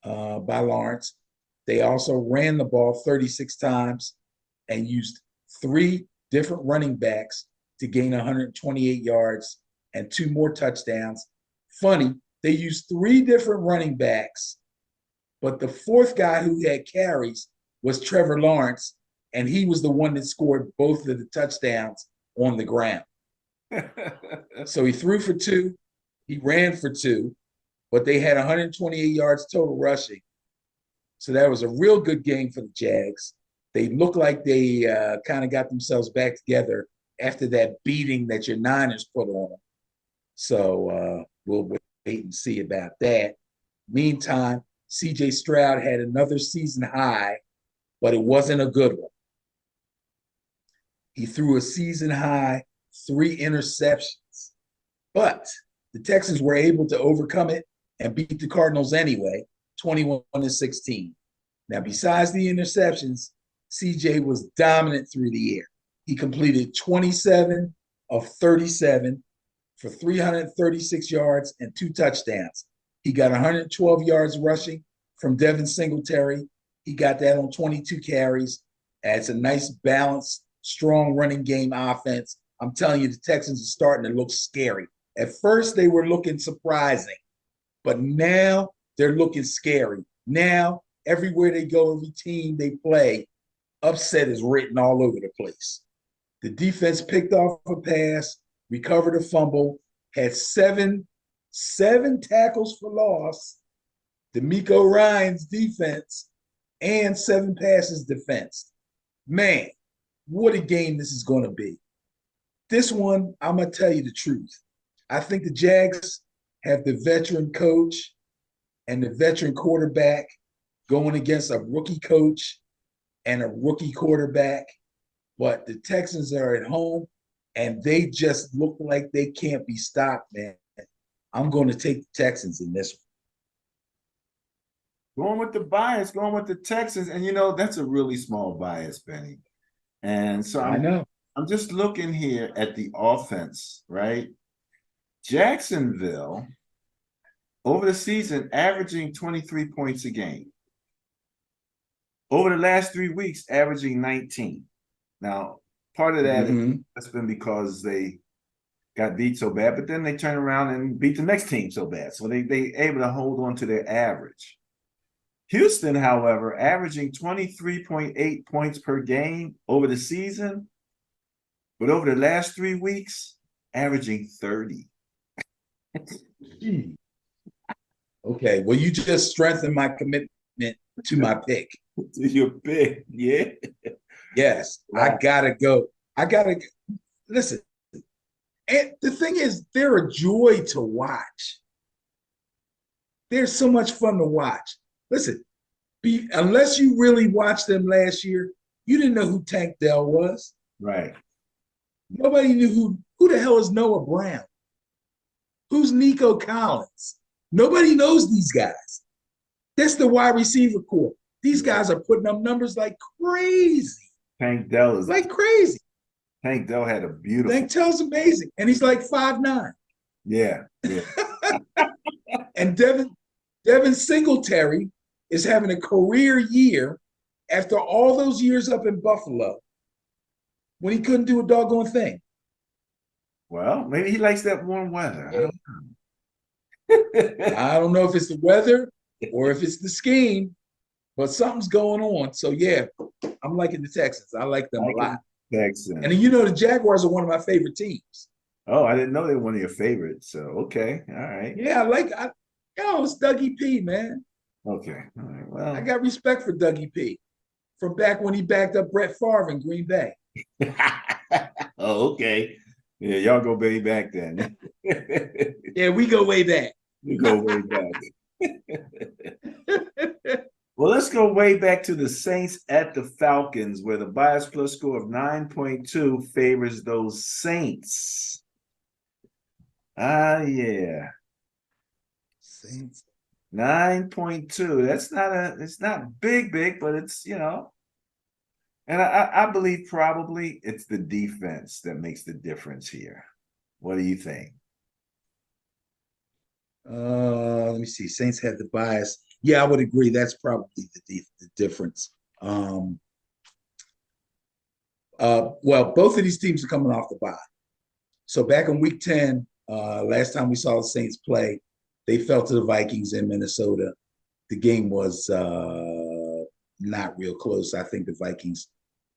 by Lawrence. They also ran the ball 36 times and used 3 different running backs to gain 128 yards and 2 more touchdowns. Funny, they used 3 different running backs, but the 4th guy who had carries was Trevor Lawrence, and he was the one that scored both of the touchdowns on the ground. So he threw for 2, he ran for 2, but they had 128 yards total rushing. So that was a real good game for the Jags. They look like they kind of got themselves back together after that beating that your Niners put on them. So we'll wait and see about that. Meantime, C.J. Stroud had another season high, but it wasn't a good one. He threw a season high 3 interceptions, but the Texans were able to overcome it and beat the Cardinals anyway, 21-16. Now, besides the interceptions, CJ was dominant through the air. He completed 27 of 37 for 336 yards and 2 touchdowns. He got 112 yards rushing from Devin Singletary. He got that on 22 carries. It's a nice, balanced, strong running game offense. I'm telling you, the Texans are starting to look scary. At first, they were looking surprising, but now they're looking scary. Now, everywhere they go, every team they play, upset is written all over the place. The defense picked off a pass, recovered a fumble, had seven tackles for loss. D'Amico Ryan's defense and 7 passes defense. Man, what a game this is going to be. This one, I'm going to tell you the truth. I think the Jags have the veteran coach and the veteran quarterback going against a rookie coach and a rookie quarterback. But the Texans are at home, and they just look like they can't be stopped, man. I'm going to take the Texans in this one. Going with the bias, going with the Texans. And, you know, that's a really small bias, Benny. And so I know. I'm just looking here at the offense, right? Jacksonville, over the season, averaging 23 points a game. Over the last 3 weeks, averaging 19. Now, part of that has been because they got beat so bad, but then they turn around and beat the next team so bad. So they able to hold on to their average. Houston, however, averaging 23.8 points per game over the season, but over the last 3 weeks, averaging 30. Okay, well, you just strengthened my commitment to my pick. To your pick, yeah. Yes, wow. I gotta go. Listen. And the thing is, they're a joy to watch. They're so much fun to watch. Listen, unless you really watched them last year, you didn't know who Tank Dell was. Right. Nobody knew who the hell is Noah Brown? Who's Nico Collins? Nobody knows these guys. That's the wide receiver core. These guys are putting up numbers like crazy. Tank Dell is like crazy. Tank Dell had a beautiful. Tank Dell's amazing, and he's like 5'9". Yeah. And Devin Singletary is having a career year after all those years up in Buffalo when he couldn't do a doggone thing. Well, maybe he likes that warm weather. I don't know if it's the weather or if it's the scheme, but something's going on. So, yeah, I'm liking the Texans. I like them a lot. Texans. And you know, the Jaguars are one of my favorite teams. Oh, I didn't know they were one of your favorites. So, okay. All right. Yeah, it's Dougie P, man. Okay. All right. Well, I got respect for Dougie P from back when he backed up Brett Favre in Green Bay. Oh, okay. Yeah, y'all go way back then. Yeah, we go way back. We go way back. Well, let's go way back to the Saints at the Falcons, where the bias plus score of 9.2 favors those Saints. Yeah. Saints. 9.2. It's not big, but it's, you know. And I believe probably it's the defense that makes the difference here. What do you think? Let me see. Saints had the bias. Yeah, I would agree. That's probably the difference. Well, both of these teams are coming off the bye. So back in week 10, last time we saw the Saints play, they fell to the Vikings in Minnesota. The game was not real close. I think the Vikings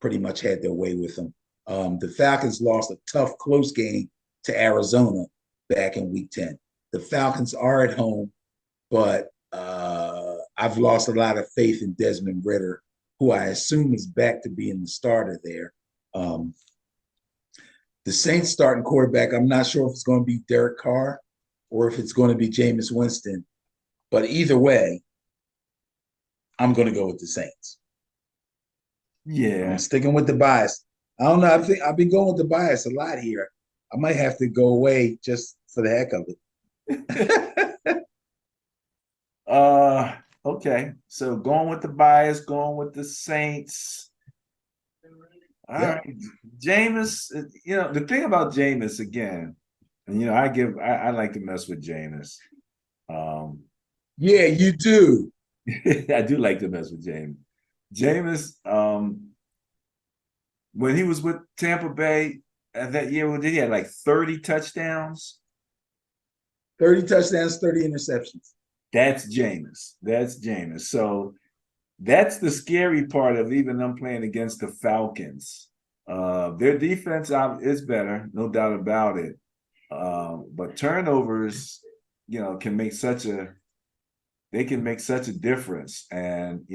pretty much had their way with them. The Falcons lost a tough, close game to Arizona back in week 10. The Falcons are at home, but I've lost a lot of faith in Desmond Ridder, who I assume is back to being the starter there. The Saints starting quarterback, I'm not sure if it's going to be Derek Carr or if it's going to be Jameis Winston. But either way, I'm going to go with the Saints. Yeah. I'm sticking with the bias. I don't know. I think I've been going with the bias a lot here. I might have to go away just for the heck of it. Okay. So going with the bias, going with the Saints. All right. Jameis, you know, the thing about Jameis again, and you know, I like to mess with Jameis. Yeah, you do. I do like to mess with Jameis. Jameis, when he was with Tampa Bay that year, he had like 30 touchdowns. 30 touchdowns, 30 interceptions. That's Jameis. That's Jameis. So that's the scary part of even them playing against the Falcons. Their defense is better, no doubt about it. But turnovers, can make such a difference. And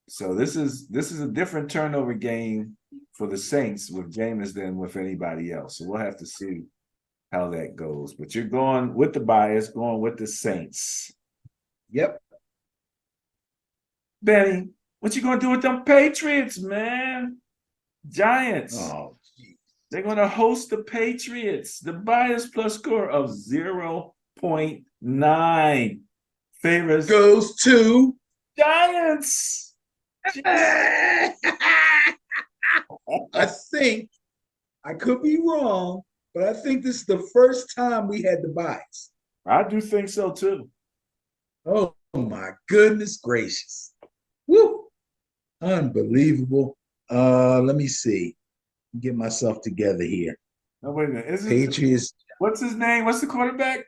so this is a different turnover game for the Saints with Jameis than with anybody else. So we'll have to see how that goes. But you're going with the bias, going with the Saints. Yep. Benny, what you gonna do with them Patriots, man? Giants. Oh, geez. They're gonna host the Patriots. The bias plus score of 0.9 favors Goes to Giants. I think, I could be wrong, but I think this is the first time we had the bias. I do think so too. Oh my goodness gracious. Woo! Unbelievable. Let me see. Get myself together here. No, wait a minute. Patriots. What's his name? What's the quarterback?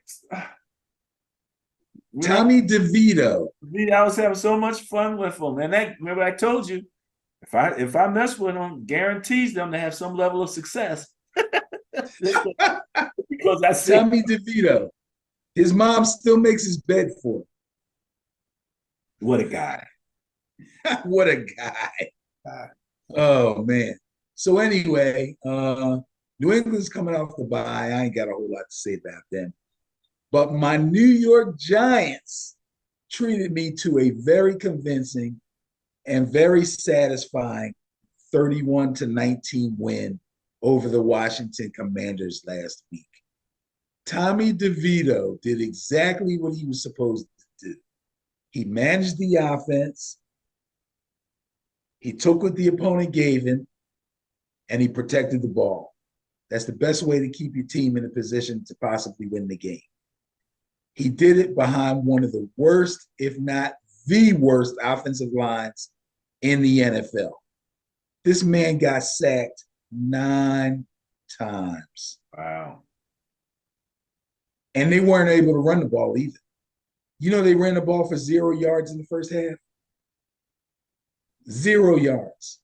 Tommy DeVito. I was having so much fun with him. And remember I told you, if I mess with them, guarantees them to have some level of success. Because I said Tommy DeVito. His mom still makes his bed for him. What a guy. What a guy. Oh man. So anyway, New England's coming off the bye. I ain't got a whole lot to say about them. But my New York Giants treated me to a very convincing and very satisfying 31-19 win over the Washington Commanders last week. Tommy DeVito did exactly what he was supposed to do. He managed the offense. He took what the opponent gave him, and he protected the ball. That's the best way to keep your team in a position to possibly win the game. He did it behind one of the worst, if not the worst, offensive lines in the NFL. This man got sacked 9 times. Wow. And they weren't able to run the ball either. They ran the ball for 0 yards in the first half. 0 yards.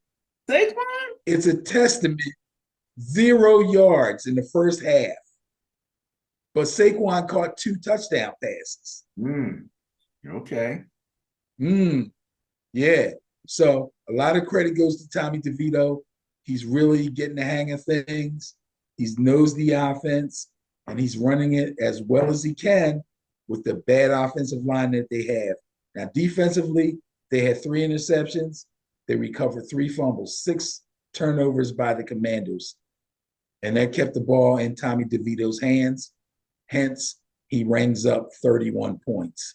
Saquon? It's a testament. 0 yards in the first half. But Saquon caught 2 touchdown passes. Okay. Yeah. So a lot of credit goes to Tommy DeVito. He's really getting the hang of things. He knows the offense, and he's running it as well as he can with the bad offensive line that they have. Now, defensively, they had 3 interceptions. They recovered 3 fumbles, 6 turnovers by the Commanders. And that kept the ball in Tommy DeVito's hands. Hence, he rings up 31 points.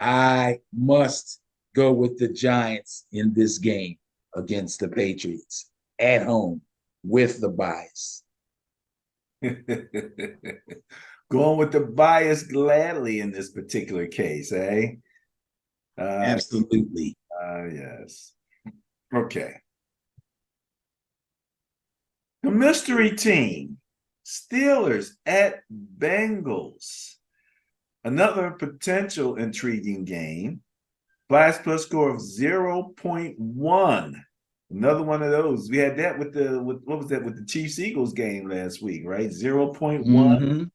I must go with the Giants in this game against the Patriots at home with the bias. Going with the bias gladly in this particular case, eh? Absolutely. Yes. Okay. The mystery team, Steelers at Bengals. Another potential intriguing game. Bias plus score of 0.1. Another one of those. We had that with the Chiefs Eagles game last week, right? 0.1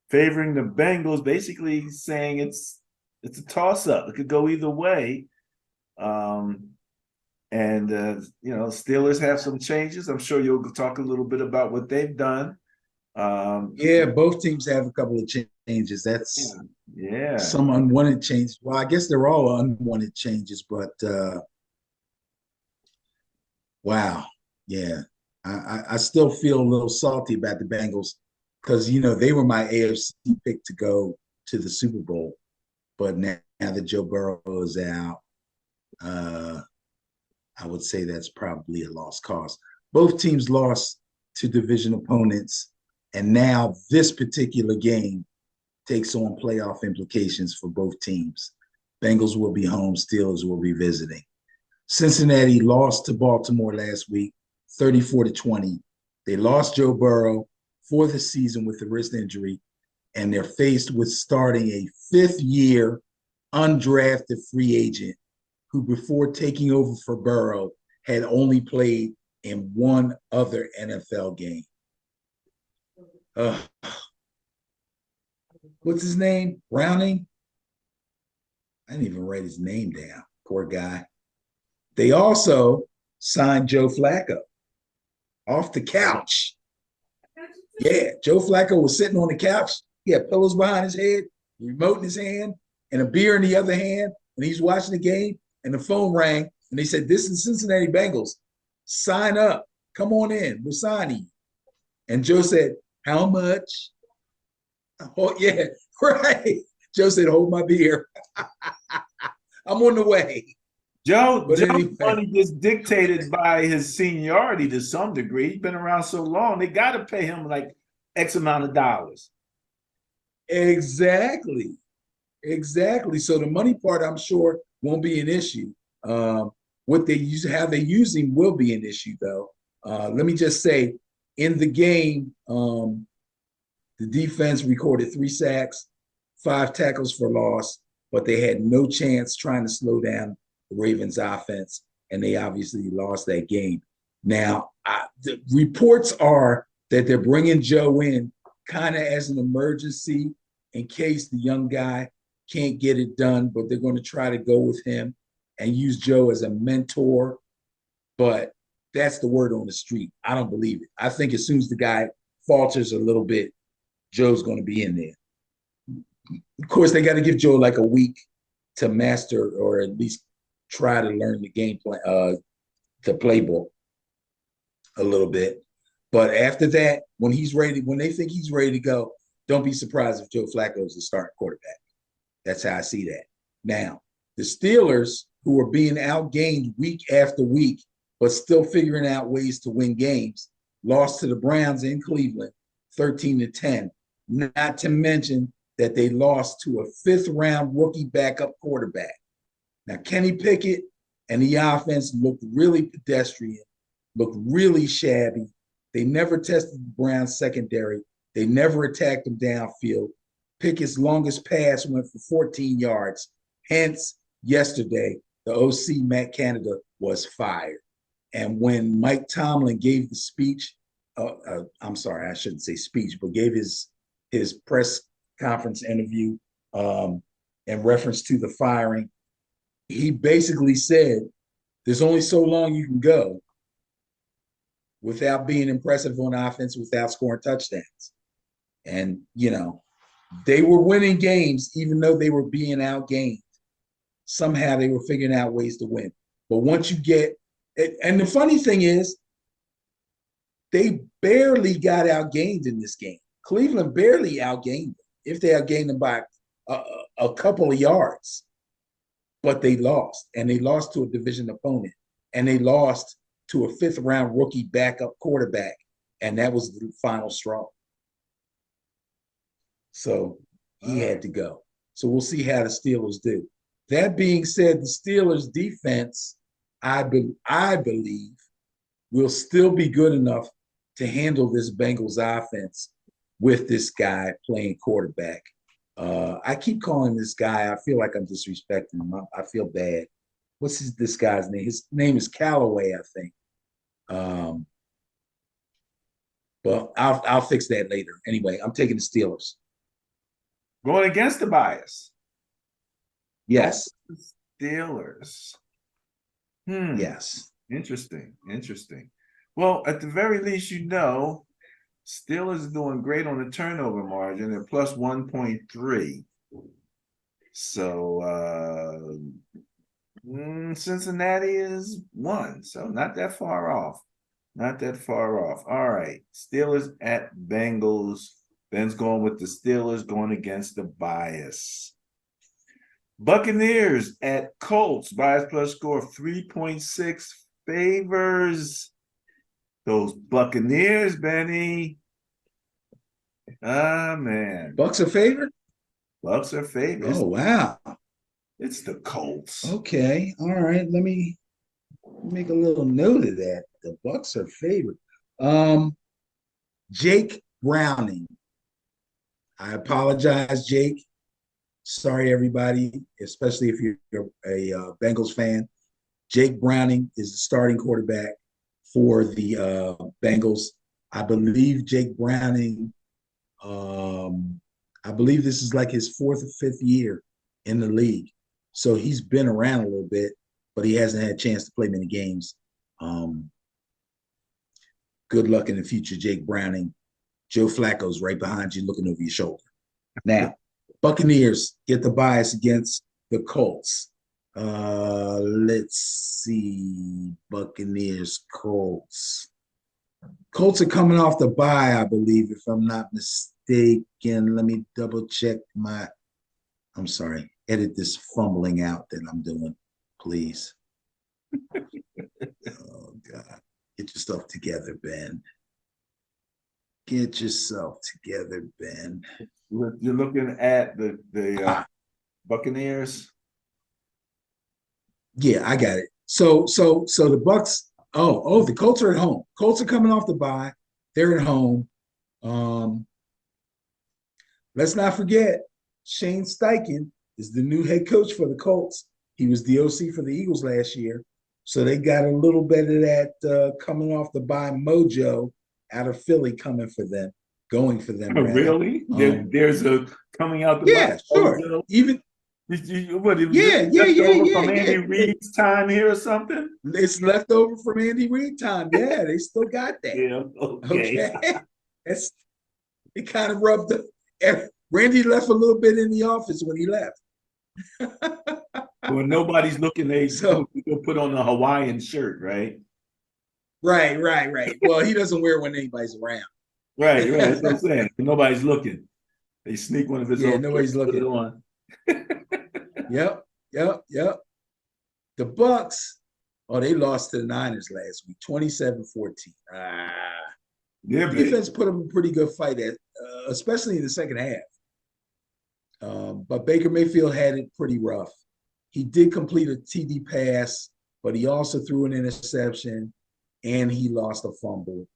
favoring the Bengals, basically saying it's a toss-up. It could go either way. Steelers have some changes. I'm sure you'll talk a little bit about what they've done. Yeah, both teams have a couple of changes. That's some unwanted changes. Well, I guess they're all unwanted changes, but wow. Yeah. I still feel a little salty about the Bengals because, they were my AFC pick to go to the Super Bowl. But now that Joe Burrow is out, I would say that's probably a lost cause. Both teams lost to division opponents, and now this particular game takes on playoff implications for both teams. Bengals will be home, Steelers will be visiting. Cincinnati lost to Baltimore last week, 34-20. They lost Joe Burrow for the season with the wrist injury, and they're faced with starting a 5th-year, undrafted free agent who, before taking over for Burrow, had only played in one other NFL game. What's his name? Browning? I didn't even write his name down. Poor guy. They also signed Joe Flacco off the couch. Yeah, Joe Flacco was sitting on the couch. He had pillows behind his head, a remote in his hand, and a beer in the other hand. And he's watching the game, and the phone rang, and they said, "This is Cincinnati Bengals. Sign up. Come on in. We're signing you." And Joe said, "How much?" Oh, yeah, right. Joe said, "Hold my beer. I'm on the way." But Joe anyway, money gets dictated by his seniority to some degree. He's been around so long, they got to pay him like X amount of dollars. exactly. Exactly. So the money part, I'm sure, won't be an issue. What they use, how they use him, will be an issue, though. Let me just say, in the game, the defense recorded 3 sacks, 5 tackles for loss, but they had no chance trying to slow down the Ravens' offense, and they obviously lost that game. Now, the reports are that they're bringing Joe in kind of as an emergency in case the young guy can't get it done, but they're going to try to go with him and use Joe as a mentor. But that's the word on the street. I don't believe it. I think as soon as the guy falters a little bit, Joe's going to be in there. Of course, they got to give Joe like a week to master or at least try to learn the game plan, the playbook a little bit. But after that, when he's ready, when they think he's ready to go, don't be surprised if Joe Flacco is the starting quarterback. That's how I see that. Now, the Steelers, who are being outgained week after week, but still figuring out ways to win games, lost to the Browns in Cleveland, 13-10. Not to mention that they lost to a 5th-round rookie backup quarterback. Now, Kenny Pickett and the offense looked really pedestrian, looked really shabby. They never tested the Browns secondary. They never attacked them downfield. Pickett's longest pass went for 14 yards. Hence, yesterday, the OC, Matt Canada, was fired. And when Mike Tomlin gave the speech, I'm sorry, I shouldn't say speech, but gave his press conference interview in reference to the firing, he basically said, there's only so long you can go without being impressive on offense, without scoring touchdowns. And, you know, they were winning games even though they were being outgained. Somehow they were figuring out ways to win. But once you get – and the funny thing is, they barely got outgained in this game. Cleveland barely outgained them, if they outgained them by a couple of yards. But they lost, and they lost to a division opponent, and they lost to a 5th-round rookie backup quarterback, and that was the final straw. So he had to go. So we'll see how the Steelers do. That being said, the Steelers' defense, I believe, will still be good enough to handle this Bengals offense with this guy playing quarterback. I keep calling this guy. I feel like I'm disrespecting him. I feel bad. What's this guy's name? His name is Callaway, I think. But I'll fix that later. Anyway, I'm taking the Steelers. Going against the bias. Yes. Steelers. Yes. Interesting. Well, at the very least, Steelers is doing great on the turnover margin. They're plus 1.3. So Cincinnati is 1. So not that far off. All right. Steelers at Bengals. Ben's going with the Steelers, going against the bias. Buccaneers at Colts. Bias plus score of 3.6 favors those Buccaneers, Benny. Ah, man. Bucks are favored? Bucks are favored. Oh, wow. It's the Colts. Okay. All right. Let me make a little note of that. The Bucks are favored. Jake Browning. I apologize, Jake. Sorry, everybody, especially if you're a Bengals fan. Jake Browning is the starting quarterback for the Bengals. I believe Jake Browning, I believe this is like his fourth or fifth year in the league. So he's been around a little bit, but he hasn't had a chance to play many games. Good luck in the future, Jake Browning. Joe Flacco's right behind you looking over your shoulder. Now, Buccaneers get the bias against the Colts. Let's see. Buccaneers, Colts. Colts are coming off the bye, I believe, if I'm not mistaken. Let me double check I'm sorry. Edit this fumbling out that I'm doing, please. Oh, God. Get yourself together, Ben. Get yourself together, Ben. You're looking at the Buccaneers. Yeah, I got it. So the Bucks. The Colts are at home. Colts are coming off the bye. They're at home. Let's not forget, Shane Steichen is the new head coach for the Colts. He was the OC for the Eagles last year. So they got a little bit of that coming off the bye mojo out of Philly going for them. Rather. Really? There's a coming out the yeah, sure. mojo. Even what? It was left over from Andy Reid's time here or something. It's left over from Andy Reid time. Yeah, they still got that. Yeah. Okay. It kind of rubbed up. Randy left a little bit in the office when he left. When nobody's looking, they put on a Hawaiian shirt, right? Right. Well, he doesn't wear it when anybody's around. Right. That's what I'm saying. Nobody's looking. They sneak one of his own. Nobody's looking. On. Yep. The Bucks, they lost to the Niners last week, 27-14. Yeah, defense put up a pretty good fight, especially in the second half. But Baker Mayfield had it pretty rough. He did complete a TD pass, but he also threw an interception, and he lost a fumble.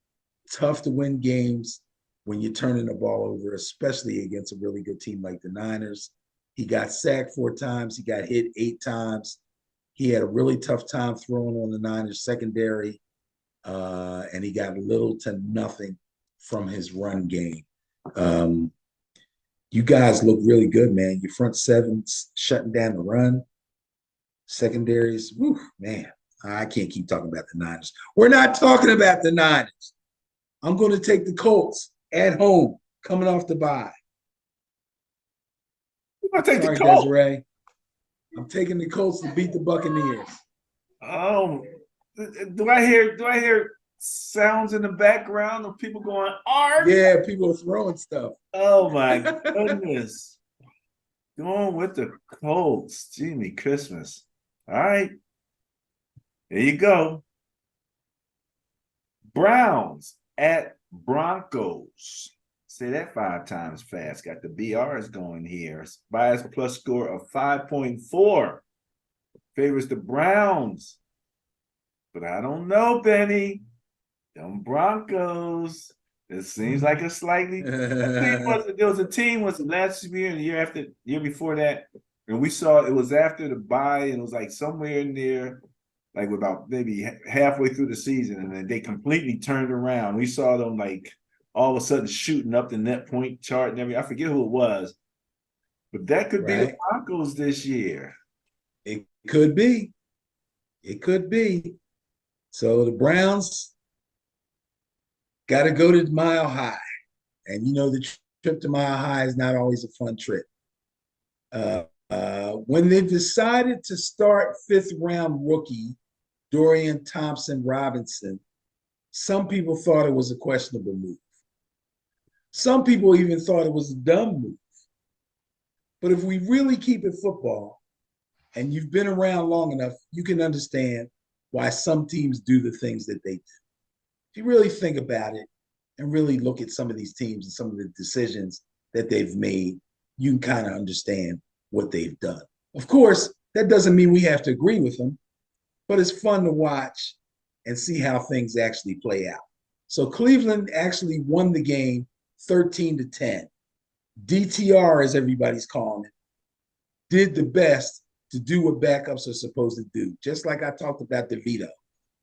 Tough to win games when you're turning the ball over, especially against a really good team like the Niners. He got sacked 4 times. He got hit 8 times. He had a really tough time throwing on the Niners secondary, and he got little to nothing from his run game. You guys look really good, man. Your front seven's shutting down the run. Secondaries, man, I can't keep talking about the Niners. We're not talking about the Niners. I'm going to take the Colts at home, coming off the bye. Sorry, Desiree. I'm taking the Colts to beat the Buccaneers. Oh, do I hear sounds in the background of people going, "Arg"? Yeah, people are throwing stuff. Oh my goodness. Going with the Colts. Jimmy Christmas. All right. There you go. Browns at Broncos. Say that 5 times fast. Got the BRs going here. Bias plus score of 5.4. Favors the Browns. But I don't know, Benny. Them Broncos. It seems like a slightly. There was a team last year and the year before that, and we saw it was after the bye, and it was like somewhere in there, like about maybe halfway through the season, and then they completely turned around. We saw them like all of a sudden shooting up the net point chart and everything. I forget who it was, but that could be the Broncos this year. It could be. It could be. So the Browns got to go to Mile High. And the trip to Mile High is not always a fun trip. When they decided to start 5th-round rookie Dorian Thompson-Robinson, some people thought it was a questionable move. Some people even thought it was a dumb move. But if we really keep it football, and you've been around long enough, you can understand why some teams do the things that they do. If you really think about it and really look at some of these teams and some of the decisions that they've made, you can kind of understand what they've done. Of course, that doesn't mean we have to agree with them, but it's fun to watch and see how things actually play out. So Cleveland actually won the game 13-10. DTR, as everybody's calling it. did the best to do what backups are supposed to do. Just like I talked about DeVito.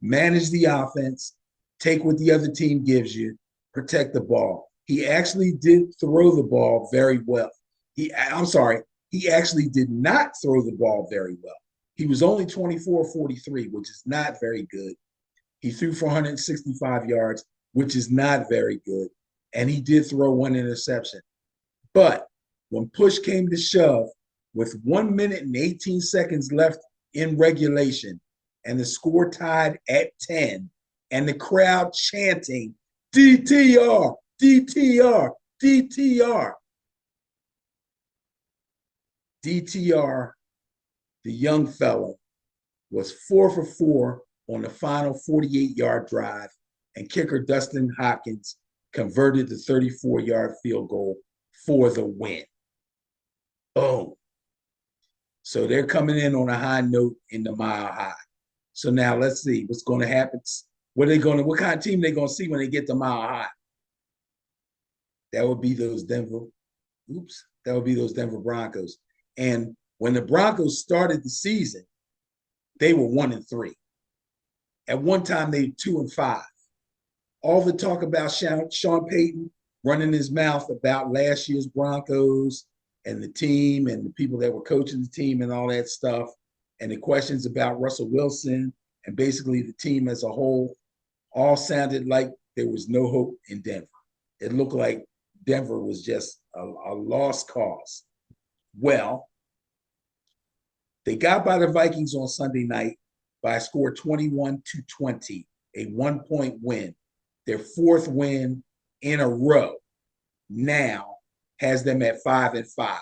Manage the offense, take what the other team gives you, protect the ball. He actually did throw the ball very well. He actually did not throw the ball very well. He was only 24-43, which is not very good. He threw for 165 yards, which is not very good. And he did throw one interception. But when push came to shove, with 1 minute and 18 seconds left in regulation, and the score tied at 10, and the crowd chanting, DTR, DTR, DTR. DTR, the young fellow, was 4 for 4 on the final 48-yard drive, and kicker Dustin Hopkins converted the 34-yard field goal for the win. Boom. So they're coming in on a high note in the Mile High. So now let's see what's going to happen. What kind of team they going to see when they get to Mile High? That would be those Denver Broncos. And when the Broncos started the season, they were 1-3. At one time, they were 2-5. All the talk about Sean Payton running his mouth about last year's Broncos and the team and the people that were coaching the team and all that stuff, and the questions about Russell Wilson and basically the team as a whole, all sounded like there was no hope in Denver. It looked like Denver was just a lost cause. Well, they got by the Vikings on Sunday night by a score 21-20, a 1-point win. Their fourth win in a row now has them at 5-5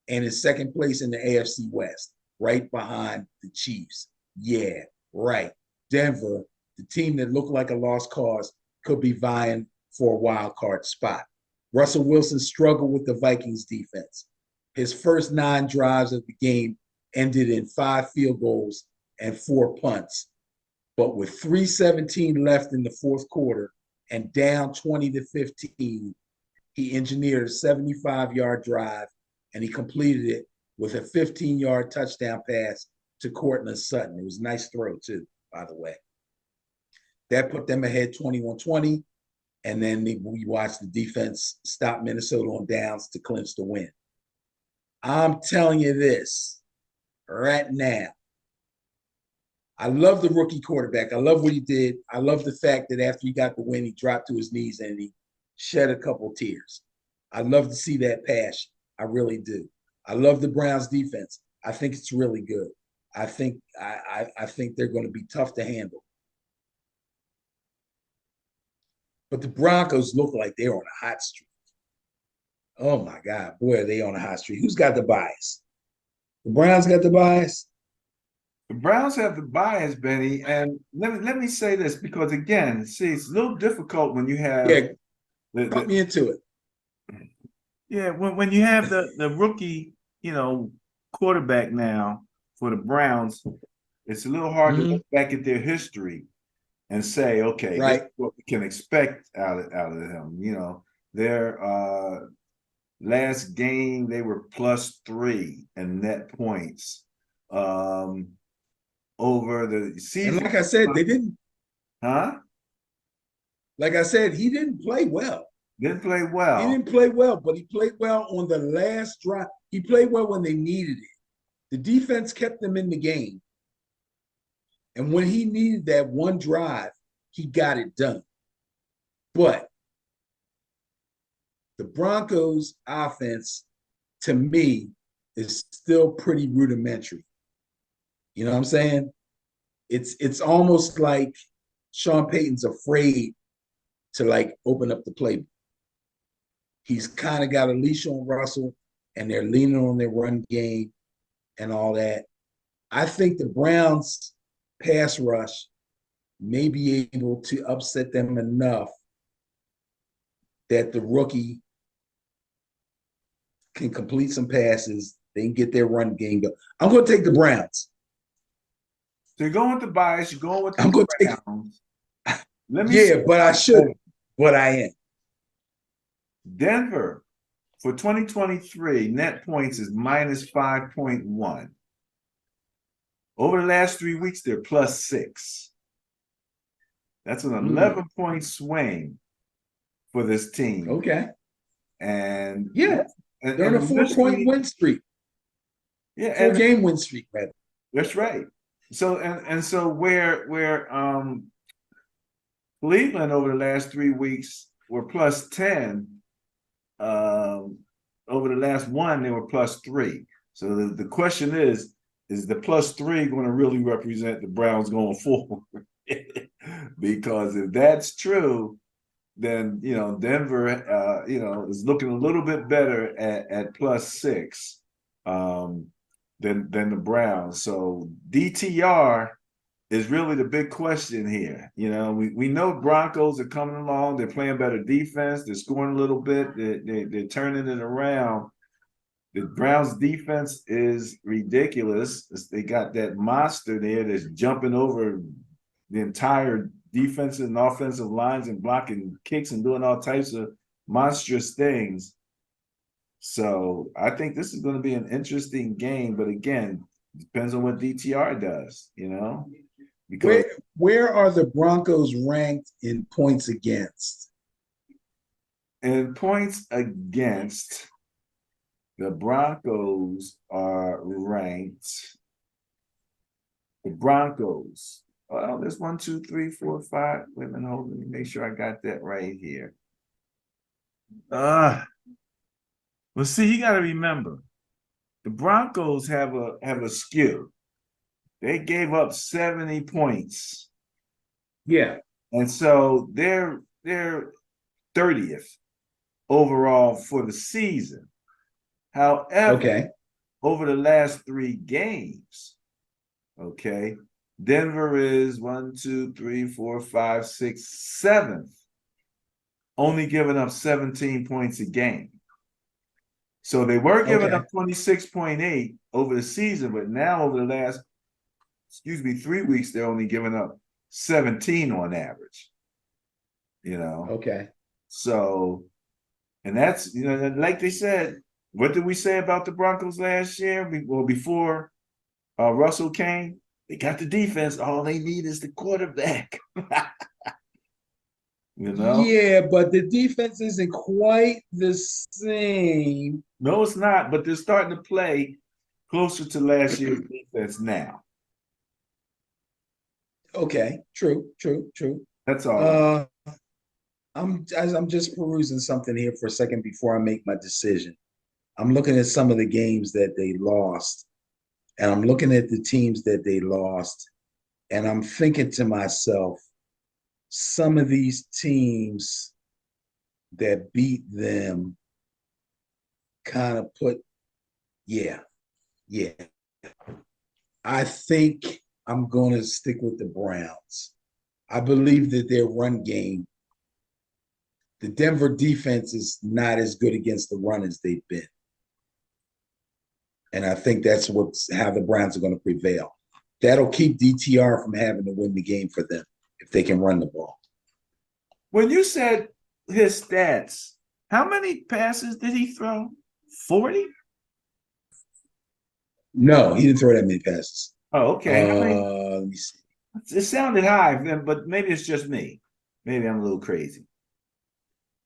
and in second place in the AFC West, right behind the Chiefs. Yeah, right. Denver, the team that looked like a lost cause, could be vying for a wild card spot. Russell Wilson struggled with the Vikings defense. His first 9 drives of the game ended in 5 field goals and 4 punts. But with 3:17 left in the fourth quarter and down 20-15, he engineered a 75-yard drive, and he completed it with a 15-yard touchdown pass to Courtland Sutton. It was a nice throw, too, by the way. That put them ahead 21-20, and then we watched the defense stop Minnesota on downs to clinch the win. I'm telling you this right now. I love the rookie quarterback. I love what he did. I love the fact that after he got the win, he dropped to his knees and he shed a couple tears. I love to see that passion. I really do. I love the Browns defense. I think it's really good. I think they're going to be tough to handle. But the Broncos look like they're on a hot streak. Oh my God, boy, are they on a hot streak. Who's got the bias? The Browns got the bias? The Browns have the bias, Benny, and let me say this, because again, see, it's a little difficult when you have put me into it. Yeah, when you have the rookie, quarterback now for the Browns, it's a little hard to look back at their history and say, okay, right, this is what we can expect out of them. Their last game they were +3 in net points. Over the season. And like I said, they didn't. Huh? Like I said, he didn't play well. Didn't play well. He didn't play well, but he played well on the last drive. He played well when they needed it. The defense kept them in the game. And when he needed that one drive, he got it done. But the Broncos offense, to me, is still pretty rudimentary. You know what I'm saying? It's almost like Sean Payton's afraid to open up the playbook. He's kind of got a leash on Russell, and they're leaning on their run game and all that. I think the Browns pass rush may be able to upset them enough that the rookie can complete some passes. They can get their run game going. I'm going to take the Browns. So you're going with the bias. You're going with the Browns. But I should. But I am. Denver for 2023, net points is minus 5.1. Over the last 3 weeks, they're plus 6. That's an 11-point swing for this team. Okay. And yeah, they're on a 4-point win streak. Yeah, 4-game win streak, rather. That's right. So so where Cleveland over the last 3 weeks were plus 10. Over the last one, they were plus 3. So the question is the plus 3 going to really represent the Browns going forward? Because if that's true, then Denver is looking a little bit better at plus 6 than the Browns. So DTR is really the big question here. We know Broncos are coming along. They're playing better defense. They're scoring a little bit. They're turning it around. The Browns defense is ridiculous. They got that monster there that's jumping over the entire defensive and offensive lines and blocking kicks and doing all types of monstrous things. So I think this is going to be an interesting game. But again, it depends on what DTR does, Because where are the Broncos ranked in points against? In points against, the Broncos are ranked. The Broncos. Well, there's 1, 2, 3, 4, 5. Wait a minute, hold on. Let me make sure I got that right here. Well, see, you got to remember, the Broncos have a skew. They gave up 70 points. Yeah. And so they're 30th overall for the season. However, over the last 3 games, Denver is 1, 2, 3, 4, 5, 6, 7th, only giving up 17 points a game. So they were giving up 26.8 over the season, but now over the last 3 weeks, they're only giving up 17 on average. So, and that's like they said, what did we say about the Broncos last year? Well, before Russell came, they got the defense. All they need is the quarterback. Yeah, but the defense isn't quite the same. No, it's not. But they're starting to play closer to last year's defense now. Okay, true. That's all. I'm just perusing something here for a second before I make my decision. I'm looking at some of the games that they lost, and I'm looking at the teams that they lost, and I'm thinking to myself, some of these teams that beat them kind of yeah. I think I'm going to stick with the Browns. I believe that their run game, the Denver defense is not as good against the run as they've been. And I think that's how the Browns are going to prevail. That'll keep DTR from having to win the game for them if they can run the ball. When you said his stats, how many passes did he throw? 40? No, he didn't throw that many passes. Oh, okay. Let me see. It sounded high, but maybe it's just me. Maybe I'm a little crazy.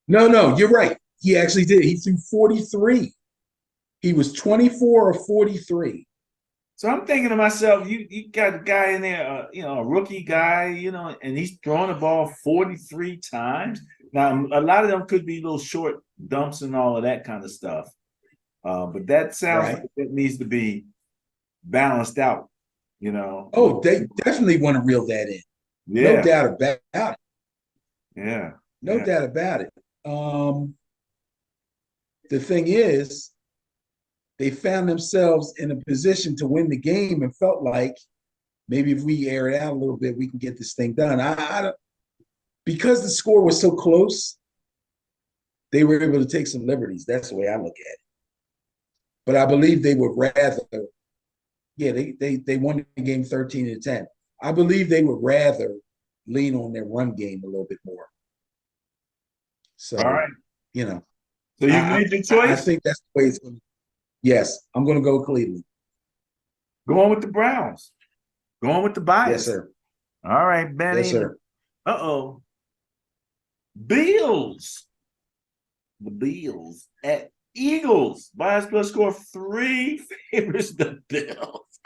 No, you're right. He actually did. He threw 43. He was 24 or 43. So I'm thinking to myself, you got a guy in there, a rookie guy, and he's throwing the ball 43 times. Now, a lot of them could be little short dumps and all of that kind of stuff. But that sounds like it needs to be balanced out, Oh, they definitely want to reel that in. Yeah. No doubt about it. Yeah. No doubt about it. The thing is, they found themselves in a position to win the game and felt like maybe if we air it out a little bit, we can get this thing done. Because the score was so close, they were able to take some liberties. That's the way I look at it. But I believe they would rather, they won the game 13-10. I believe they would rather lean on their run game a little bit more. So, all right. So you made your I choice? think that's the way it's going to. Yes, I'm going to go Cleveland. Go on with the Browns. Go on with the Yes, bias. sir. All right, Yes, Benny. sir. Uh-oh. Bills. The Bills at Eagles. Bias plus score 3 favors the Bills.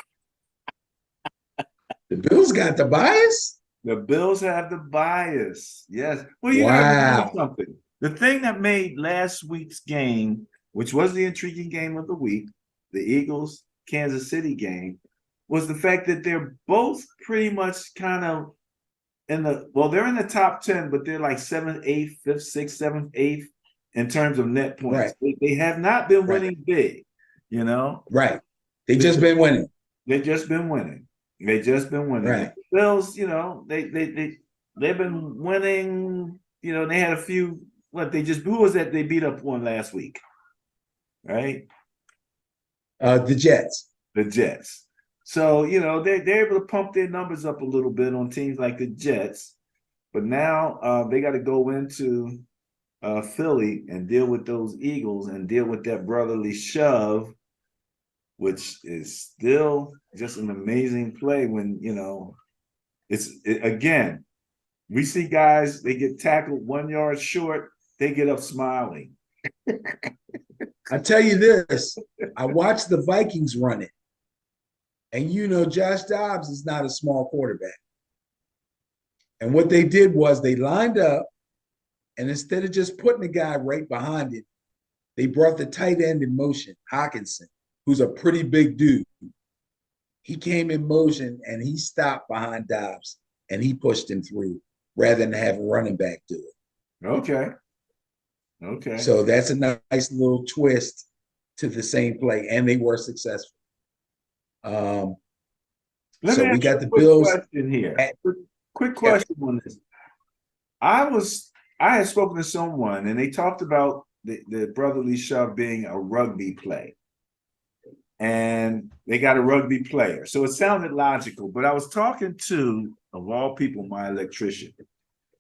The Bills got the bias. The Bills have the bias. Yes. Well, you got to remember Wow. something. The thing that made last week's game, which was the intriguing game of the week, the Eagles Kansas City game, was the fact that they're both pretty much kind of they're in the top 10, but they're like seventh, eighth, fifth, sixth, seventh, eighth in terms of net points. Right. They have not been Right. winning big, you know. Right. They just been winning. They've just been winning. They just been winning. Right. The Bills, they've been winning. You know, they had a few. Who was that they beat up on last week? Right, The Jets. the Jets. So they're able to pump their numbers up a little bit on teams like the Jets, but now they got to go into Philly and deal with those Eagles and deal with that brotherly shove, which is still just an amazing play when again, we see guys, they get tackled 1 yard short, they get up smiling. I tell you this, I watched the Vikings run it. And Josh Dobbs is not a small quarterback. And what they did was they lined up, and instead of just putting the guy right behind it, they brought the tight end in motion, Hawkinson, who's a pretty big dude. He came in motion and he stopped behind Dobbs and he pushed him through rather than have a running back do it. Okay. Okay. So that's a nice little twist to the same play, and they were successful. Let So me we ask you got a the quick Bills. question here. Quick question on this. I had spoken to someone and they talked about the brotherly shove being a rugby play. And they got a rugby player. So it sounded logical, but I was talking to, of all people, my electrician,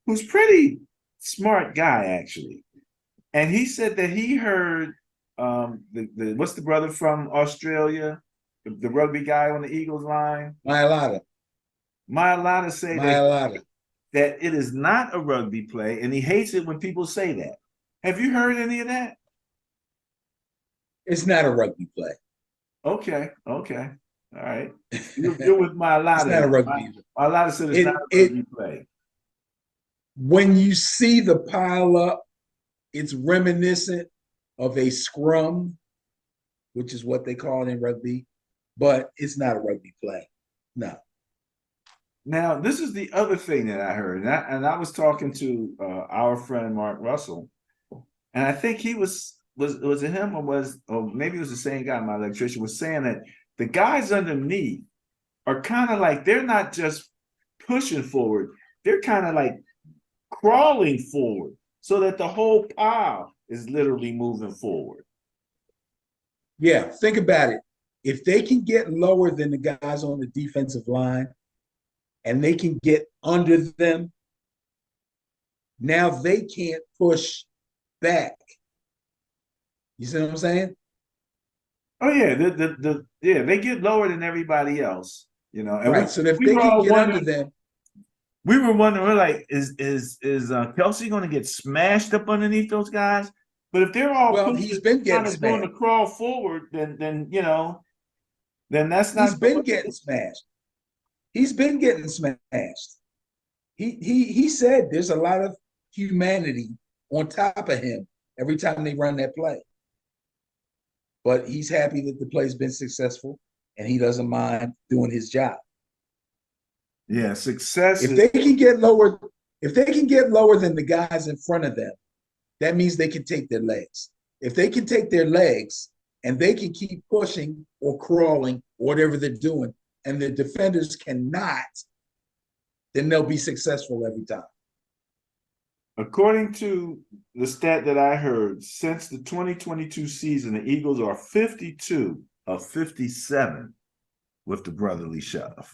who's pretty smart guy, actually. And he said that he heard what's the brother from Australia, the rugby guy on the Eagles line? Mailata say that it is not a rugby play, and he hates it when people say that. Have you heard any of that? It's not a rugby play. Okay. All right. You're with Mailata. It's not a rugby. Mailata said it's not a rugby play. When you see the pile up, it's reminiscent of a scrum, which is what they call it in rugby, but it's not a rugby play. No. Now, this is the other thing that I heard, and I was talking to our friend Mark Russell, and I think he was it him or maybe it was the same guy, my electrician, was saying that the guys underneath are kind of like, they're not just pushing forward, they're kind of like crawling forward so that the whole pile is literally moving forward. Yeah, think about it. If they can get lower than the guys on the defensive line and they can get under them, now they can't push back. You see what I'm saying? Oh yeah, they get lower than everybody else, And right. So if they can get under them, we were wondering, we're like, is Kelsey going to get smashed up underneath those guys? But if they're all he's been getting smashed. Doing the crawl forward, then that's not. He's been getting smashed. He's been getting smashed. He said there's a lot of humanity on top of him every time they run that play. But he's happy that the play's been successful, and he doesn't mind doing his job. Yeah, success. If they can get lower than the guys in front of them, that means they can take their legs. If they can take their legs and they can keep pushing or crawling, or whatever they're doing, and the defenders cannot, then they'll be successful every time. According to the stat that I heard, since the 2022 season, the Eagles are 52 of 57 with the brotherly shove.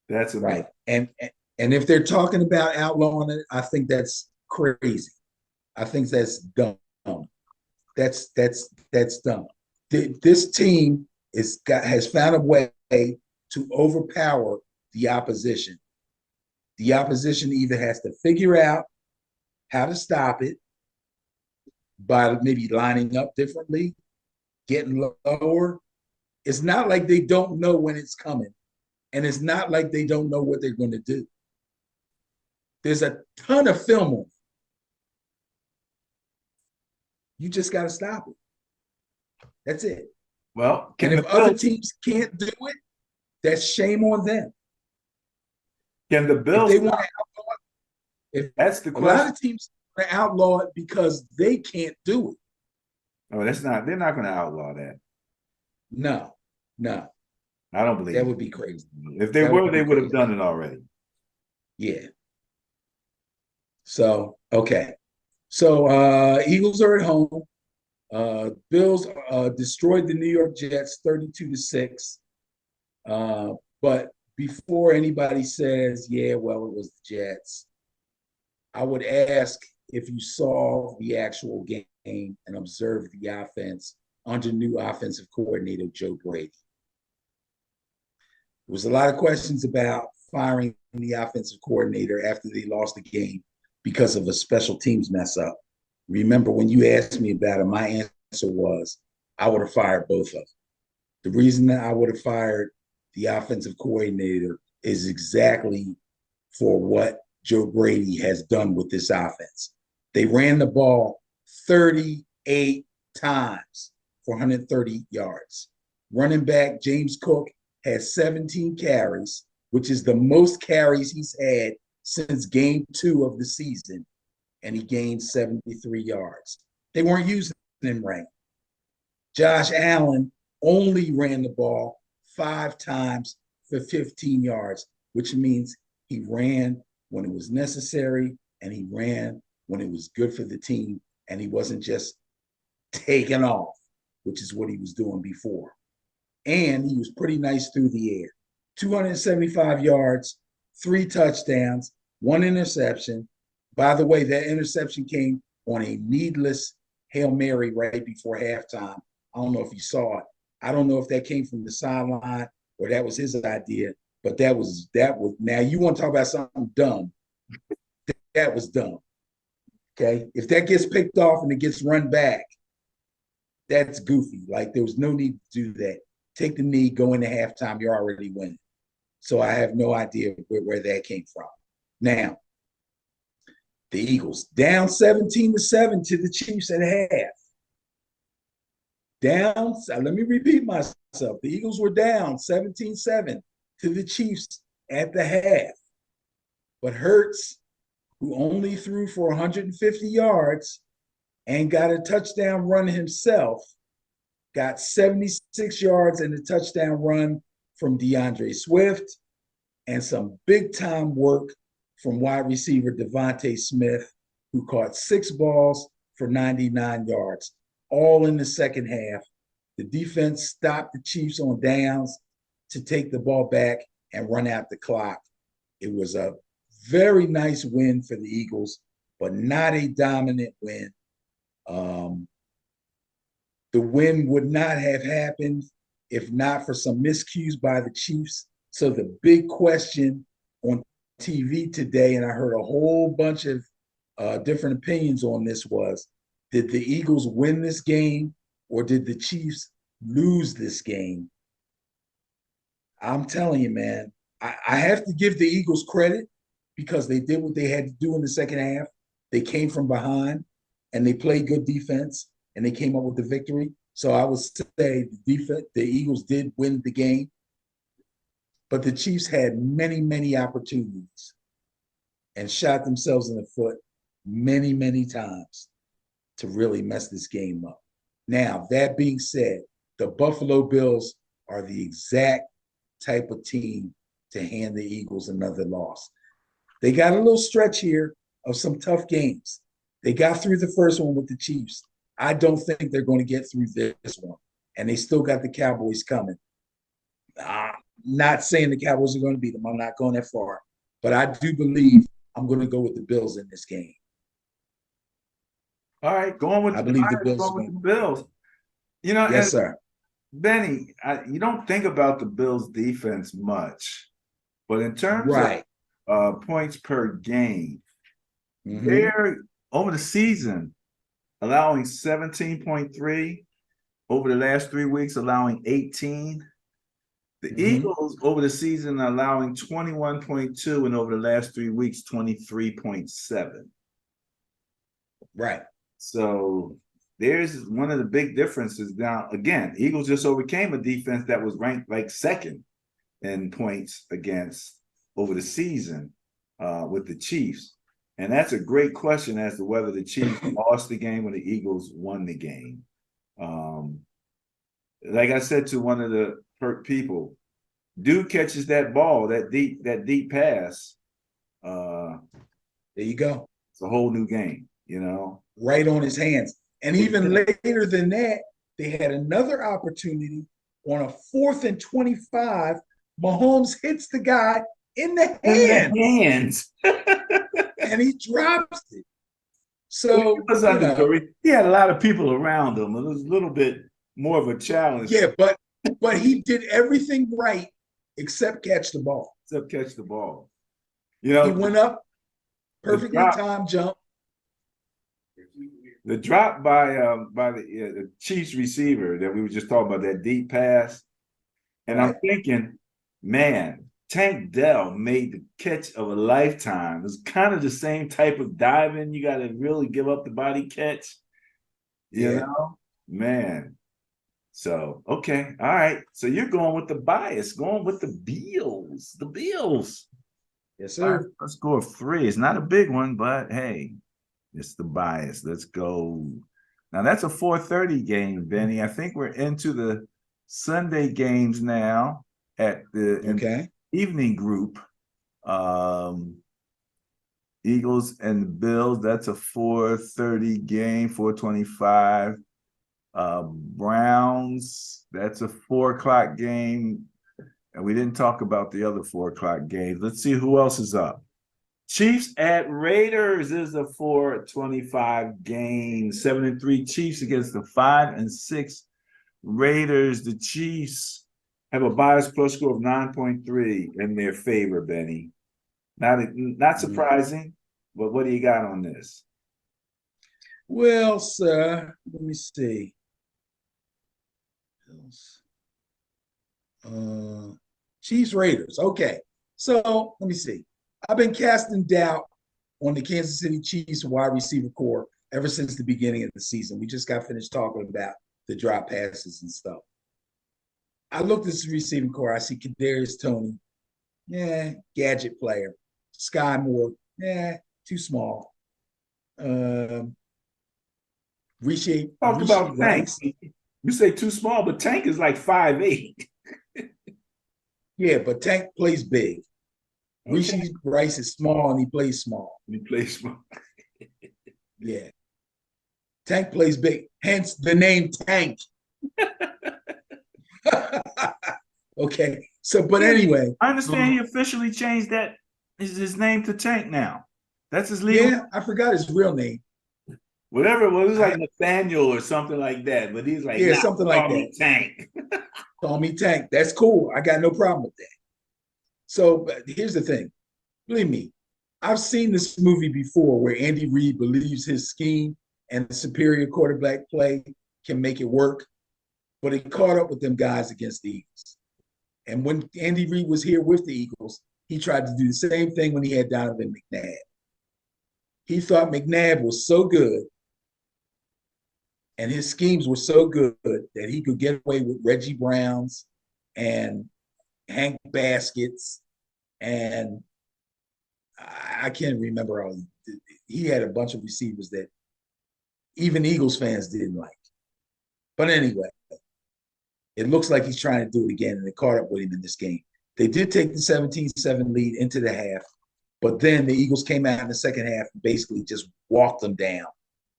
That's amazing. Right. And if they're talking about outlawing it, I think that's crazy. I think that's dumb. That's dumb. This team has found a way to overpower the opposition. The opposition either has to figure out how to stop it by maybe lining up differently, getting lower. It's not like they don't know when it's coming, and it's not like they don't know what they're going to do. There's a ton of film on it. You just got to stop it. That's it. Well, And if other teams can't do it, that's shame on them. Can the Bills? If they want to outlaw it, that's the question. A lot of teams want to outlaw it because they can't do it. Oh, that's not. They're not going to outlaw that. No. I don't believe that would be crazy. If they were, they would have done it already. Yeah. So okay. So Eagles are at home. Bills destroyed the New York Jets 32-6. But before anybody says, yeah, well, it was the Jets, I would ask if you saw the actual game and observed the offense under new offensive coordinator Joe Brady. There was a lot of questions about firing the offensive coordinator after they lost the game because of a special teams mess up. Remember, when you asked me about it, my answer was I would have fired both of them. The reason that I would have fired the offensive coordinator is exactly for what Joe Brady has done with this offense. They ran the ball 38 times for 130 yards. Running back James Cook had 17 carries, which is the most carries he's had since game 2 of the season, and he gained 73 yards. They weren't using him right. Josh Allen only ran the ball 5 times for 15 yards, which means he ran when it was necessary and he ran when it was good for the team, and he wasn't just taking off, which is what he was doing before. And he was pretty nice through the air. 275 yards, 3 touchdowns, 1 interception. By the way, that interception came on a needless Hail Mary right before halftime. I don't know if you saw it. I don't know if that came from the sideline or that was his idea, but that was now you want to talk about something dumb. That was dumb. Okay. If that gets picked off and it gets run back, that's goofy. Like, there was no need to do that. Take the knee, go into halftime, you're already winning. So I have no idea where that came from. Now, the Eagles down 17-7 to the Chiefs at half. Let me repeat myself. The Eagles were down 17-7 to the Chiefs at the half. But Hurts, who only threw for 150 yards and got a touchdown run himself, got 76 yards and a touchdown run from DeAndre Swift and some big-time work from wide receiver Devontae Smith, who caught 6 balls for 99 yards, all in the second half. The defense stopped the Chiefs on downs to take the ball back and run out the clock. It was a very nice win for the Eagles, but not a dominant win. The win would not have happened if not for some miscues by the Chiefs. So the big question on TV today, and I heard a whole bunch of different opinions on this, was, did the Eagles win this game or did the Chiefs lose this game? I'm telling you, man, I have to give the Eagles credit because they did what they had to do in the second half. They came from behind and they played good defense and they came up with the victory. So I would say the Eagles did win the game, but the Chiefs had many, many opportunities and shot themselves in the foot many, many times to really mess this game up. Now, that being said, the Buffalo Bills are the exact type of team to hand the Eagles another loss. They got a little stretch here of some tough games. They got through the first one with the Chiefs. I don't think they're going to get through this one. And they still got the Cowboys coming. I'm not saying the Cowboys are going to beat them. I'm not going that far. But I do believe I'm going to go with the Bills in this game. All right, going with I the believe the Lions, Bills are going with going. the Bills. You know, and Yes, sir. Benny, you don't think about the Bills defense much, but in terms of Right. points per game, Mm-hmm. they're over the season allowing 17.3, over the last 3 weeks allowing 18. The Mm-hmm. Eagles over the season allowing 21.2, and over the last 3 weeks 23.7. Right. So there's one of the big differences. Now, again, Eagles just overcame a defense that was ranked like second in points against over the season with the Chiefs. And that's a great question as to whether the Chiefs lost the game or the Eagles won the game. Um, like I said to one of the people, dude catches that ball, that deep pass. Uh, There you go. it's a whole new game, you know. Right on his hands. And even later than that, they had another opportunity on a 4th and 25. Mahomes hits the guy in the In the hands hands. and he drops it. He So, was under the, he had a lot of people around him. It was a little bit more of a challenge. yeah, but he did everything right except catch the ball. Except catch the ball. You know, he went up, perfectly timed jump. The drop by the Chiefs receiver that we were just talking about, that deep pass. And right. I'm thinking, man, Tank Dell made the catch of a lifetime. It's kind of the same type of diving. You got to really give up the body catch. You know, man. So, okay. All right. So you're going with the bias, going with the Bills. The Bills. Yes, sir. Right, let's go of 3. It's not a big one, but hey, it's the bias. Let's go. Now that's a 4:30 game, Benny. I think we're into the Sunday games now at the evening group. Eagles and Bills. That's a 4:30 game. 4:25. Browns. That's a 4 o'clock game. And we didn't talk about the other 4 o'clock games. Let's see who else is up. Chiefs at Raiders is a 4:25 game. 7-3 Chiefs against the 5-6 Raiders. The Chiefs have a bias plus score of 9.3 in their favor, Benny. Not surprising, but what do you got on this? Well, sir, let me see. Chiefs Raiders. Okay. So let me see. I've been casting doubt on the Kansas City Chiefs wide receiver core ever since the beginning of the season. We just got finished talking about the drop passes and stuff. I looked at the receiving core. I see Kadarius Toney. Gadget player. Sky Moore. Too small. Talk about Tank. You say too small, but Tank is like 5'8". Yeah, but Tank plays big. Okay. Rishi Rice is small and he plays small. He plays small. Yeah. Tank plays big, hence the name Tank. Okay. So, but anyway. I understand he officially changed that his name to Tank now. That's his legal name. I forgot his real name. Whatever it was like Nathaniel or something like that. But he's like, something like that. Tank. Call me Tank. That's cool. I got no problem with that. So here's the thing. Believe me, I've seen this movie before where Andy Reid believes his scheme and superior quarterback play can make it work, but he caught up with them guys against the Eagles. And when Andy Reid was here with the Eagles, he tried to do the same thing when he had Donovan McNabb. He thought McNabb was so good and his schemes were so good that he could get away with Reggie Browns and Hank Baskets, and I can't remember all. He had a bunch of receivers that even Eagles fans didn't like. But anyway, it looks like he's trying to do it again, and they caught up with him in this game. They did take the 17-7 lead into the half, but then the Eagles came out in the second half and basically just walked them down.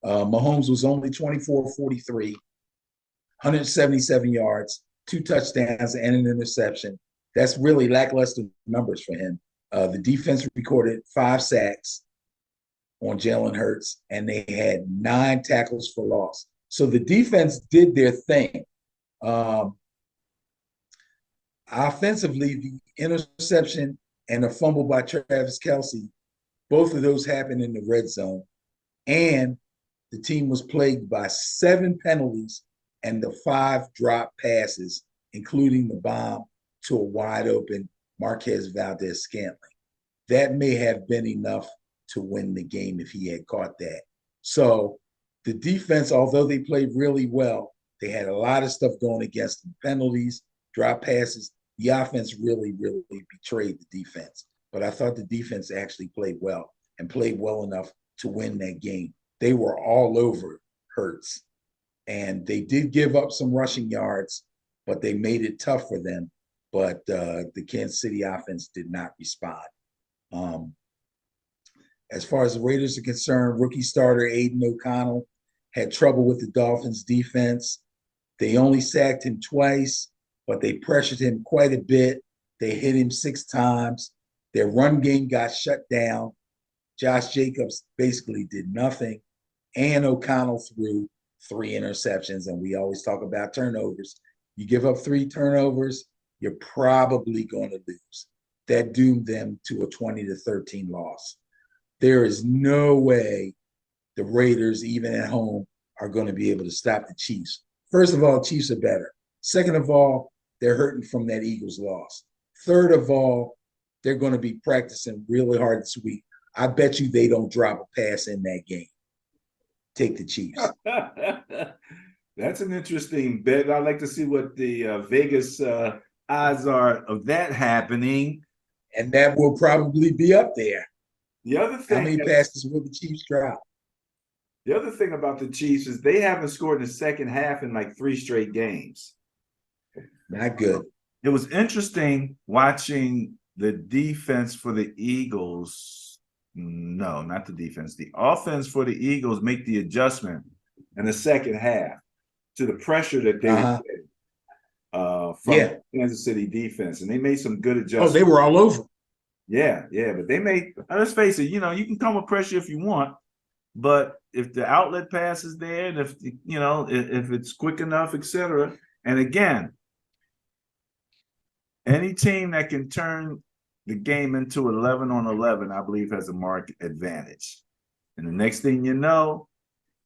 Mahomes was only 24-43, 177 yards, 2 touchdowns, and an interception. That's really lackluster numbers for him. The defense recorded 5 sacks. on Jalen Hurts, and they had 9 tackles for loss. So the defense did their thing. Offensively, the interception and the fumble by Travis Kelce, both of those happened in the red zone. And the team was plagued by 7 penalties and the 5 drop passes, including the bomb to a wide open Marquez Valdez-Scantling. That may have been enough to win the game if he had caught that. So the defense, although they played really well, they had a lot of stuff going against them. Penalties, drop passes. The offense really, really betrayed the defense. But I thought the defense actually played well and played well enough to win that game. They were all over Hurts. And they did give up some rushing yards, but they made it tough for them. But the Kansas City offense did not respond. As far as the Raiders are concerned, rookie starter Aiden O'Connell had trouble with the Dolphins defense. They only sacked him twice, but they pressured him quite a bit. They hit him 6 times. Their run game got shut down. Josh Jacobs basically did nothing. And O'Connell threw 3 interceptions. And we always talk about turnovers. You give up 3 turnovers, you're probably going to lose. That doomed them to a 20-13 loss. There is no way the Raiders, even at home, are going to be able to stop the Chiefs. First of all, Chiefs are better. Second of all, they're hurting from that Eagles loss. Third of all, they're going to be practicing really hard this week. I bet you they don't drop a pass in that game. Take the Chiefs. That's an interesting bet. I'd like to see what the Vegas odds are of that happening. And that will probably be up there. The other thing, how many passes will the Chiefs drop? The other thing about the Chiefs is they haven't scored in the second half in like 3 straight games. Not good. It was interesting watching the defense for the Eagles. No, not the defense. The offense for the Eagles make the adjustment in the second half to the pressure that they were getting from Kansas City defense. And they made some good adjustments. Oh, they were all over. Yeah, but they made, let's face it, you can come with pressure if you want, but if the outlet pass is there and if it's quick enough, etc. And again, any team that can turn the game into 11 on 11, I believe, has a marked advantage. And the next thing you know,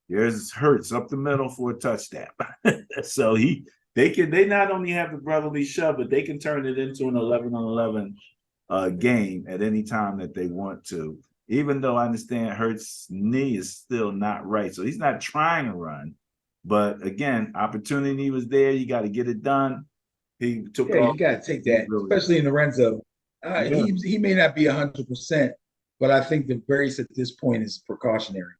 there's Hurts up the middle for a touchdown. So they not only have the brotherly shove, but they can turn it into an 11 on 11 game at any time that they want to, even though I understand Hurts' knee is still not right. So he's not trying to run. But again, opportunity was there. You got to get it done. He took off. You got to take that, especially in the red zone. He may not be 100%, but I think the brace at this point is precautionary.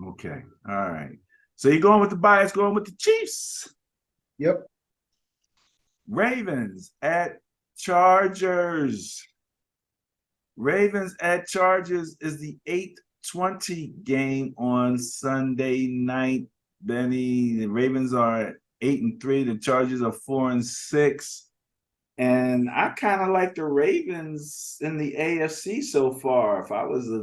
Okay. All right. So you're going with the bias, going with the Chiefs. Yep. Ravens at Chargers. Ravens at Chargers is the 8:20 game on Sunday night. Benny, the Ravens are 8-3. The Chargers are 4-6. And I kind of like the Ravens in the AFC so far.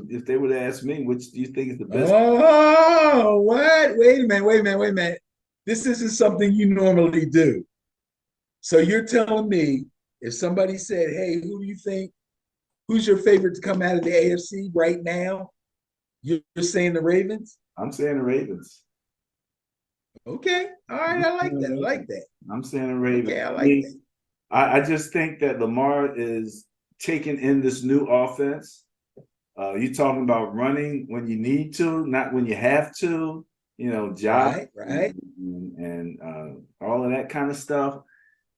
If they would ask me, which do you think is the best? Oh, what? Wait a minute. This isn't something you normally do. So you're telling me if somebody said, hey, who do you think? Who's your favorite to come out of the AFC right now? You're saying the Ravens? I'm saying the Ravens. Okay. All right. I like that. I'm saying the Ravens. Okay, I like that. I just think that Lamar is taking in this new offense. You're talking about running when you need to, not when you have to, job right. And all of that kind of stuff.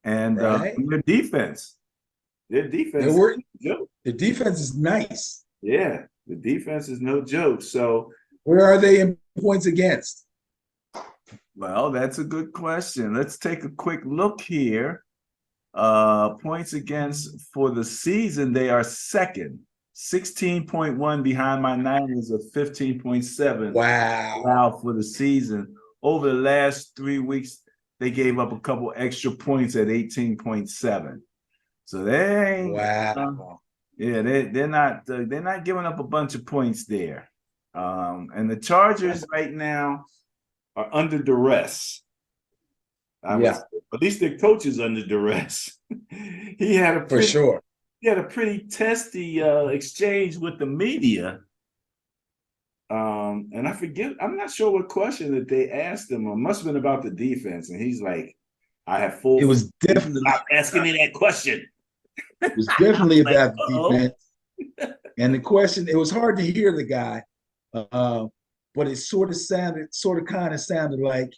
And their defense. The defense is nice. Yeah, the defense is no joke. So where are they in points against? Well, that's a good question. Let's take a quick look here. Points against for the season, they are second, 16.1 behind my Niners of 15.7. Wow, for the season. Over the last 3 weeks, they gave up a couple extra points at 18.7. So they ain't, they're not giving up a bunch of points there. And the Chargers right now are under duress. I would say. At least their coach is under duress. he had a for pretty sure. he had a pretty testy exchange with the media. And I forget, I'm not sure what question that they asked him. It must have been about the defense. And he's like, I have full. It was definitely stop asking me that question. It was definitely like, about the defense. And the question, it was hard to hear the guy, but it sort of kind of sounded like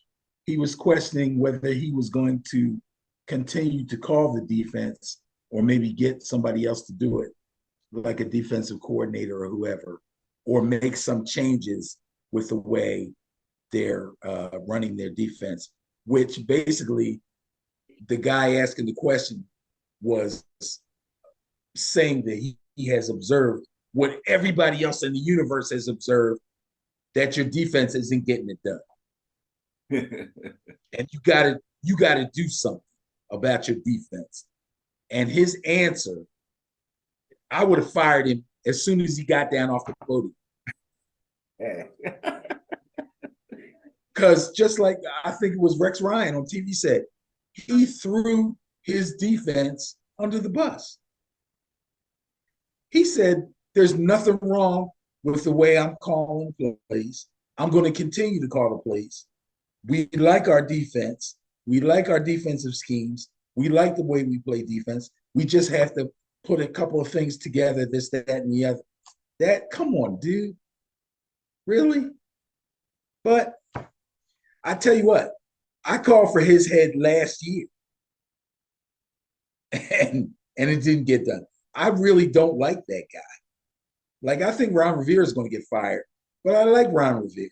he was questioning whether he was going to continue to call the defense or maybe get somebody else to do it, like a defensive coordinator or whoever, or make some changes with the way they're running their defense, which basically the guy asking the question was saying that he has observed what everybody else in the universe has observed, that your defense isn't getting it done. And you gotta do something about your defense. And his answer, I would have fired him as soon as he got down off the podium. Because just like I think it was Rex Ryan on TV said, he threw his defense under the bus. He said, there's nothing wrong with the way I'm calling plays. I'm going to continue to call the plays. We like our defense. We like our defensive schemes. We like the way we play defense. We just have to put a couple of things together, this, that, and the other. That, come on, dude. Really? But I tell you what, I called for his head last year. And it didn't get done. I really don't like that guy. Like, I think Ron Rivera is going to get fired, but I like Ron Rivera.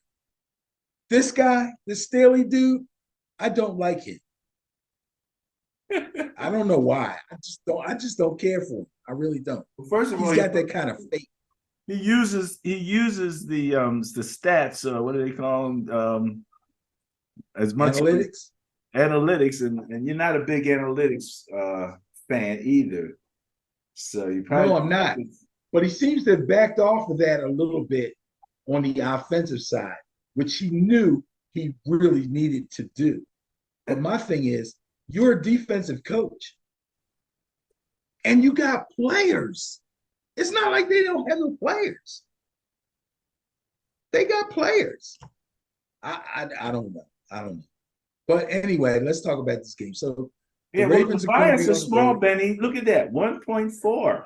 This guy, this Staley dude, I don't like him. I don't know why. I just don't care for him. I really don't. Well, first of all, he's got that kind of faith. He uses the stats. What do they call them? As much analytics, and you're not a big analytics fan either. So you probably no, I'm not. But he seems to have backed off of that a little bit on the offensive side, which he knew he really needed to do. But my thing is, you're a defensive coach, and you got players. It's not like they don't have no players. They got players. I don't know. I don't know. But anyway, let's talk about this game. So the Ravens the bias is small, Benny. Look at that, 1.4.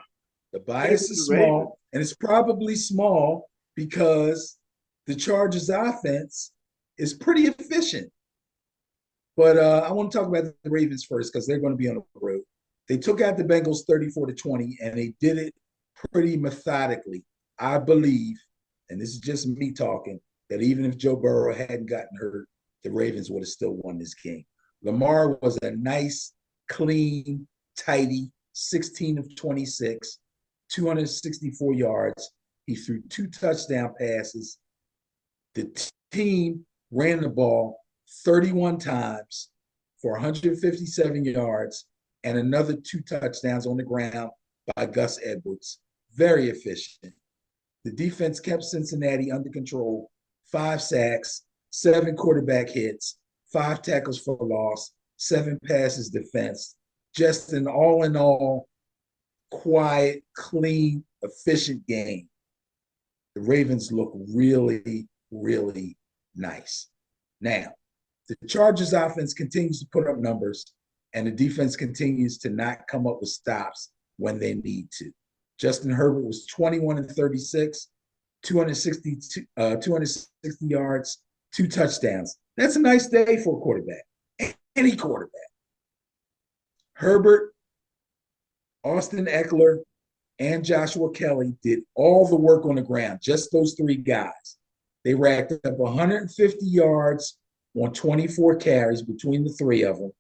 The bias is small, and it's probably small because the Chargers offense is pretty efficient. But I want to talk about the Ravens first because they're going to be on the road. They took out the Bengals 34-20, and they did it pretty methodically. I believe, and this is just me talking, that even if Joe Burrow hadn't gotten hurt, the Ravens would have still won this game. Lamar was a nice, clean, tidy 16 of 26, 264 yards. He threw 2 touchdown passes. The team ran the ball 31 times for 157 yards and another 2 touchdowns on the ground by Gus Edwards. Very efficient. The defense kept Cincinnati under control, 5 sacks, 7 quarterback hits, 5 tackles for loss, 7 passes defense. Just an all in all, quiet, clean, efficient game. The Ravens look really, really nice. Now, the Chargers offense continues to put up numbers, and the defense continues to not come up with stops when they need to. Justin Herbert was 21 of 36, 260 yards, 2 touchdowns. That's a nice day for a quarterback, any quarterback. Herbert, Austin Eckler, and Joshua Kelly did all the work on the ground, just those 3 guys. They racked up 150 yards on 24 carries between the 3 of them.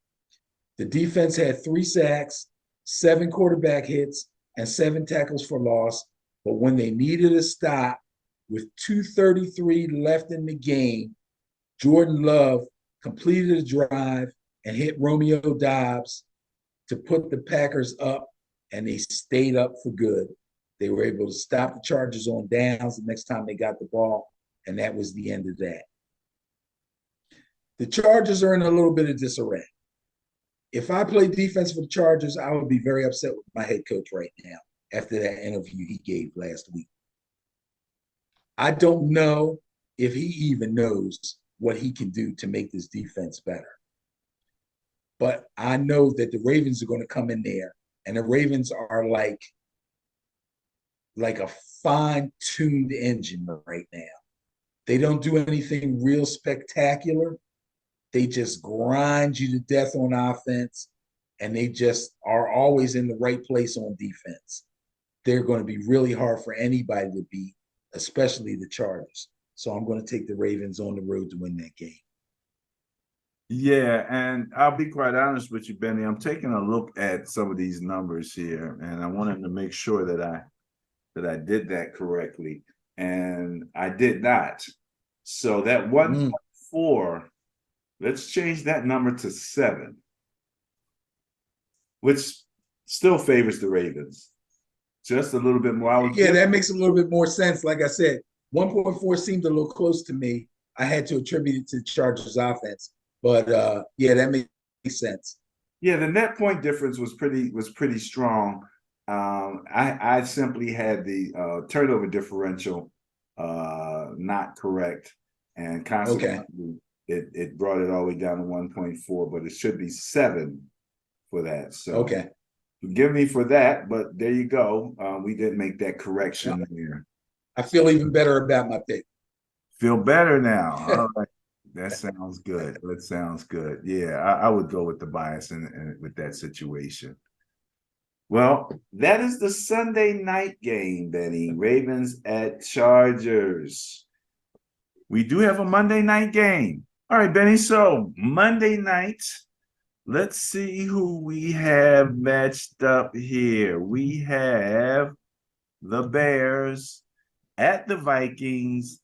The defense had 3 sacks, 7 quarterback hits, and 7 tackles for loss. But when they needed a stop with 2:33 left in the game, Jordan Love completed a drive and hit Romeo Doubs to put the Packers up, and they stayed up for good. They were able to stop the Chargers on downs the next time they got the ball, and that was the end of that. The Chargers are in a little bit of disarray. If I played defense for the Chargers, I would be very upset with my head coach right now after that interview he gave last week. I don't know if he even knows what he can do to make this defense better. But I know that the Ravens are going to come in there, and the Ravens are like a fine-tuned engine right now. They don't do anything real spectacular. They just grind you to death on offense, and they just are always in the right place on defense. They're going to be really hard for anybody to beat, especially the Chargers. So I'm going to take the Ravens on the road to win that game. Yeah, and I'll be quite honest with you, Benny. I'm taking a look at some of these numbers here, and I wanted to make sure that I did that correctly, and I did not. So that 1.4, let's change that number to 7, which still favors the Ravens. Just a little bit more. That makes a little bit more sense. Like I said, 1.4 seemed a little close to me. I had to attribute it to the Chargers offense. But that makes sense. Yeah, the net point difference was pretty strong. I simply had the turnover differential not correct, and consequently it brought it all the way down to 1.4, but it should be 7 for that. So forgive me for that, but there you go. We did make that correction here. I feel even better about my pick. Feel better now. All right. That sounds good. That sounds good. Yeah, I would go with the bias in with that situation. Well, that is the Sunday night game, Benny. Ravens at Chargers. We do have a Monday night game. All right, Benny. So Monday night, let's see who we have matched up here. We have the Bears at the Vikings.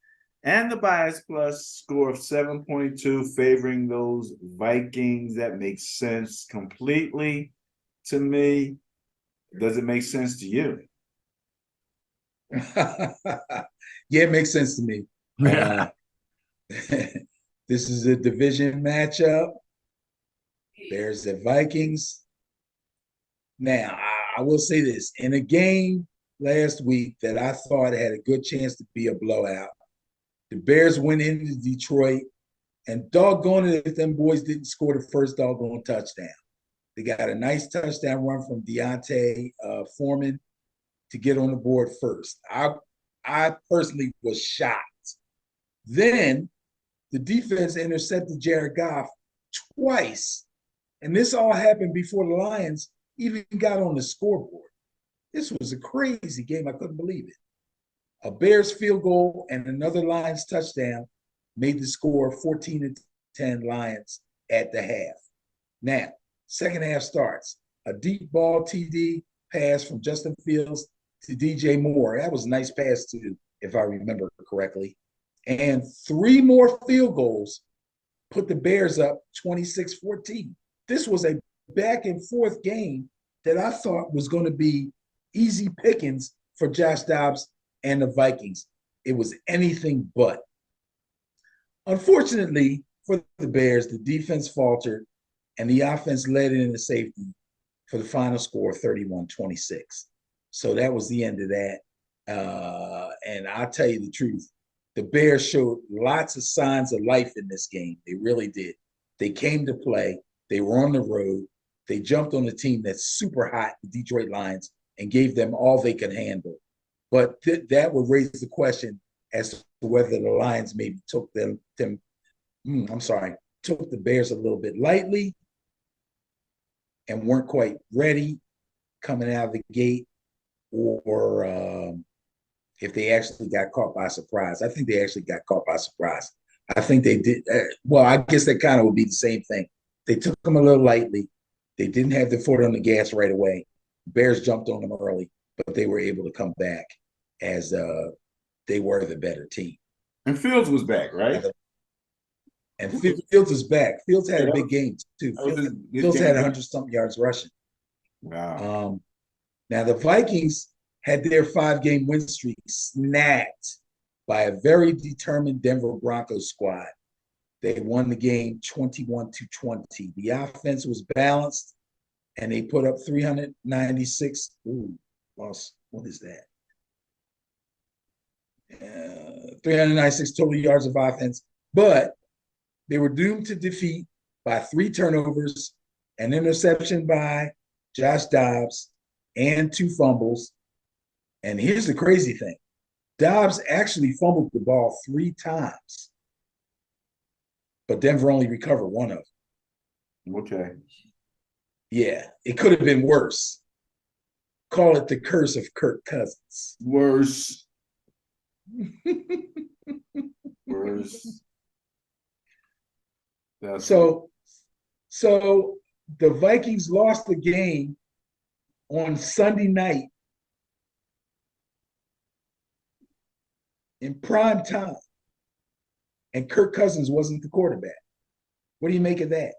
And the bias plus score of 7.2 favoring those Vikings. That makes sense completely to me. Does it make sense to you? It makes sense to me. This is a division matchup. Bears at Vikings. Now, I will say this. In a game last week that I thought had a good chance to be a blowout, the Bears went into Detroit, and doggone it if them boys didn't score the first doggone touchdown. They got a nice touchdown run from Deontay Foreman to get on the board first. I personally was shocked. Then the defense intercepted Jared Goff twice, and this all happened before the Lions even got on the scoreboard. This was a crazy game. I couldn't believe it. A Bears field goal and another Lions touchdown made the score 14-10 Lions at the half. Now, second half starts. A deep ball TD pass from Justin Fields to DJ Moore. That was a nice pass too, if I remember correctly. And 3 more field goals put the Bears up 26-14. This was a back and forth game that I thought was going to be easy pickings for Josh Dobbs and the Vikings. It was anything but. Unfortunately for the Bears, the defense faltered and the offense led in the safety for the final score 31-26. So that was the end of that. And I'll tell you the truth, the Bears showed lots of signs of life in this game. They really did. They came to play. They were on the road. They jumped on a team that's super hot, the Detroit Lions, and gave them all they could handle. But that would raise the question as to whether the Lions maybe took the Bears a little bit lightly and weren't quite ready coming out of the gate, or if they actually got caught by surprise. I think they actually got caught by surprise. I think they did. Well, I guess that kind of would be the same thing. They took them a little lightly. They didn't have their foot on the gas right away. Bears jumped on them early, but they were able to come back as they were the better team. And Fields was back, right? And Fields is back. Fields had a big game too. Fields had 100-something yards rushing. Wow. Now the Vikings had their 5-game win streak snapped by a very determined Denver Broncos squad. They won the game 21-20. The offense was balanced, and they put up 396. Ooh, lost. What is that? 396 total yards of offense, but they were doomed to defeat by 3 turnovers, an interception by Josh Dobbs, and 2 fumbles. And here's the crazy thing. Dobbs actually fumbled the ball 3 times, but Denver only recovered 1 of them. Okay. Yeah, it could have been worse. Call it the curse of Kirk Cousins. Worse. Worse. So the Vikings lost the game on Sunday night in prime time, and Kirk Cousins wasn't the quarterback. What do you make of that?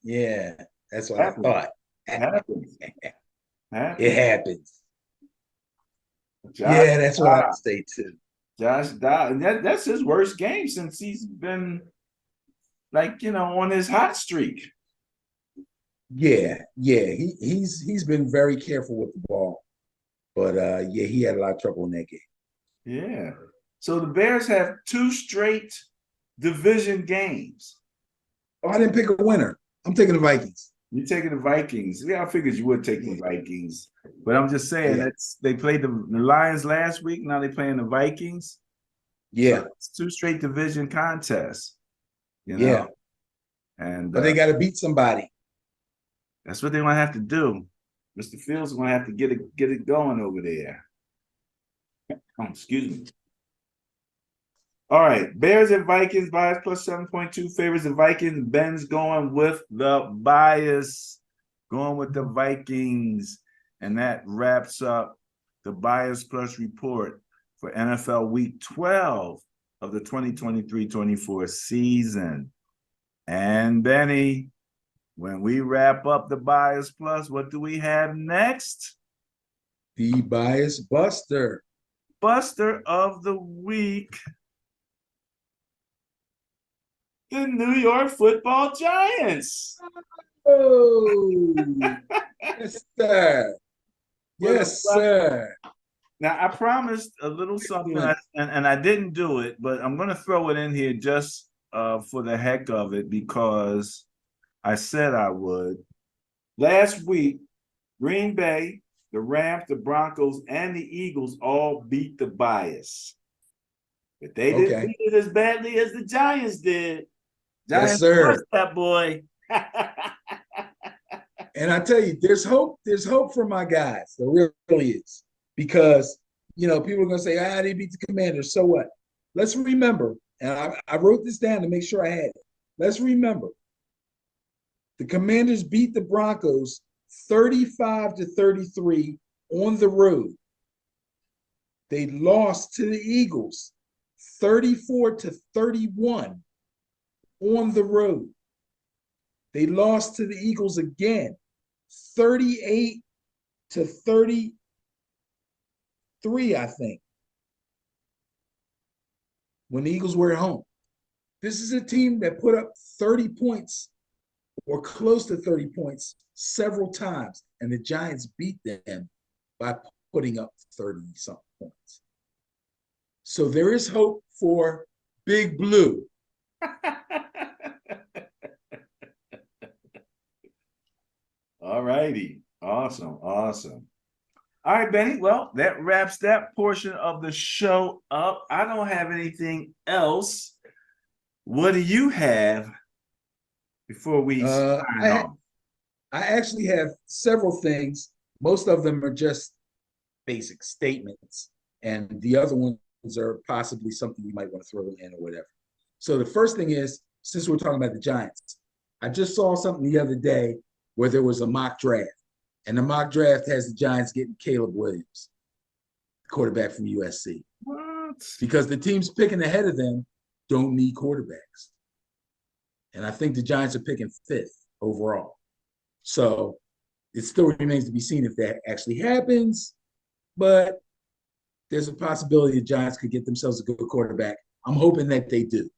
Yeah, that's what I thought. Happens. It happens. Josh that's what I say too. Josh Dobbs. That's his worst game since he's been on his hot streak. Yeah. He's been very careful with the ball. But he had a lot of trouble in that game. Yeah. So the Bears have 2 straight division games. Oh, I didn't pick a winner. I'm taking the Vikings. You're taking the Vikings. Yeah, I figured you would take the Vikings. But I'm just saying they played the Lions last week. Now they're playing the Vikings. Yeah. So it's 2 straight division contests. Yeah. And but they got to beat somebody. That's what they're gonna have to do. Mr. Fields is gonna have to get it going over there. Oh, excuse me. All right, Bears and Vikings, bias plus 7.2 favors the Vikings. Ben's going with the bias, going with the Vikings. And that wraps up the bias plus report for NFL Week 12 of the 2023-24 season. And Benny, when we wrap up the bias plus, what do we have next? The bias buster. Buster of the week. The New York Football Giants. Oh, yes, sir. Yes, sir. Now, I promised a little something, and I didn't do it, but I'm going to throw it in here just for the heck of it because I said I would. Last week, Green Bay, the Rams, the Broncos, and the Eagles all beat the bias. But they didn't beat it as badly as the Giants did. Giants, yes, sir. That boy. And I tell you, there's hope. There's hope for my guys. There really is. Because, people are going to say, they beat the Commanders. So what? Let's remember, and I wrote this down to make sure I had it. Let's remember, the Commanders beat the Broncos 35-33 on the road. They lost to the Eagles 34-31 on the road. They lost to the Eagles again 38-33, I think, when the Eagles were at home. This is a team that put up 30 points or close to 30 points several times, and the Giants beat them by putting up 30-something points. So there is hope for Big Blue. All righty. Awesome. All right, Benny. Well, that wraps that portion of the show up. I don't have anything else. What do you have before we sign off? I actually have several things. Most of them are just basic statements, and the other ones are possibly something you might want to throw in or whatever. So the first thing is, since we're talking about the Giants, I just saw something the other day where there was a mock draft, and the mock draft has the Giants getting Caleb Williams, quarterback from USC. What? Because the teams picking ahead of them don't need quarterbacks. And I think the Giants are picking 5th. overall. So it still remains to be seen if that actually happens, but there's a possibility the Giants could get themselves a good quarterback. I'm hoping that they do.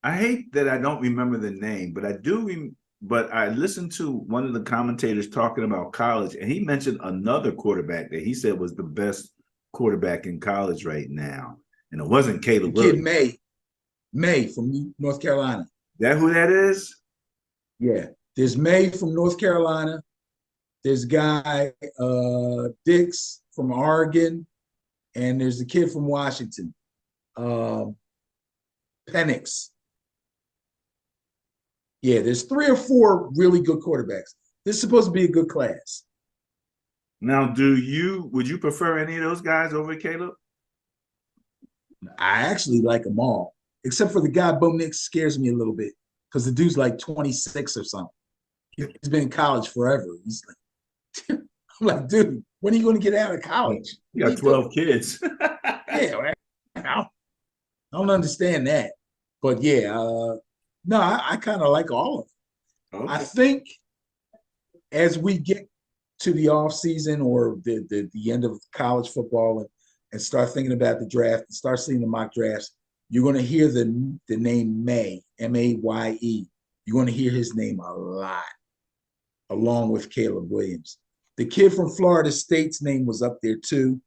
I hate that I don't remember the name, but I do. But I listened to one of the commentators talking about college, and he mentioned another quarterback that he said was the best quarterback in college right now, and it wasn't The Caleb kid Williams. May from North Carolina. That who that is? Yeah, there's May from North Carolina. There's guy Dix from Oregon, and there's the kid from Washington, Penix. Yeah, there's 3 or 4 really good quarterbacks. This is supposed to be a good class. Now, would you prefer any of those guys over Caleb? I actually like them all, except for the guy Bo Nix scares me a little bit because the dude's like 26 or something. He's been in college forever. He's like, I'm like, dude, when are you going to get out of college? You got 12 kids. Yeah, I don't understand that. But yeah, no, I kind of like all of them. Okay. I think as we get to the off season or the end of college football and start thinking about the draft and start seeing the mock drafts, you're going to hear the name May, Maye. You're going to hear his name a lot, along with Caleb Williams. The kid from Florida State's name was up there too,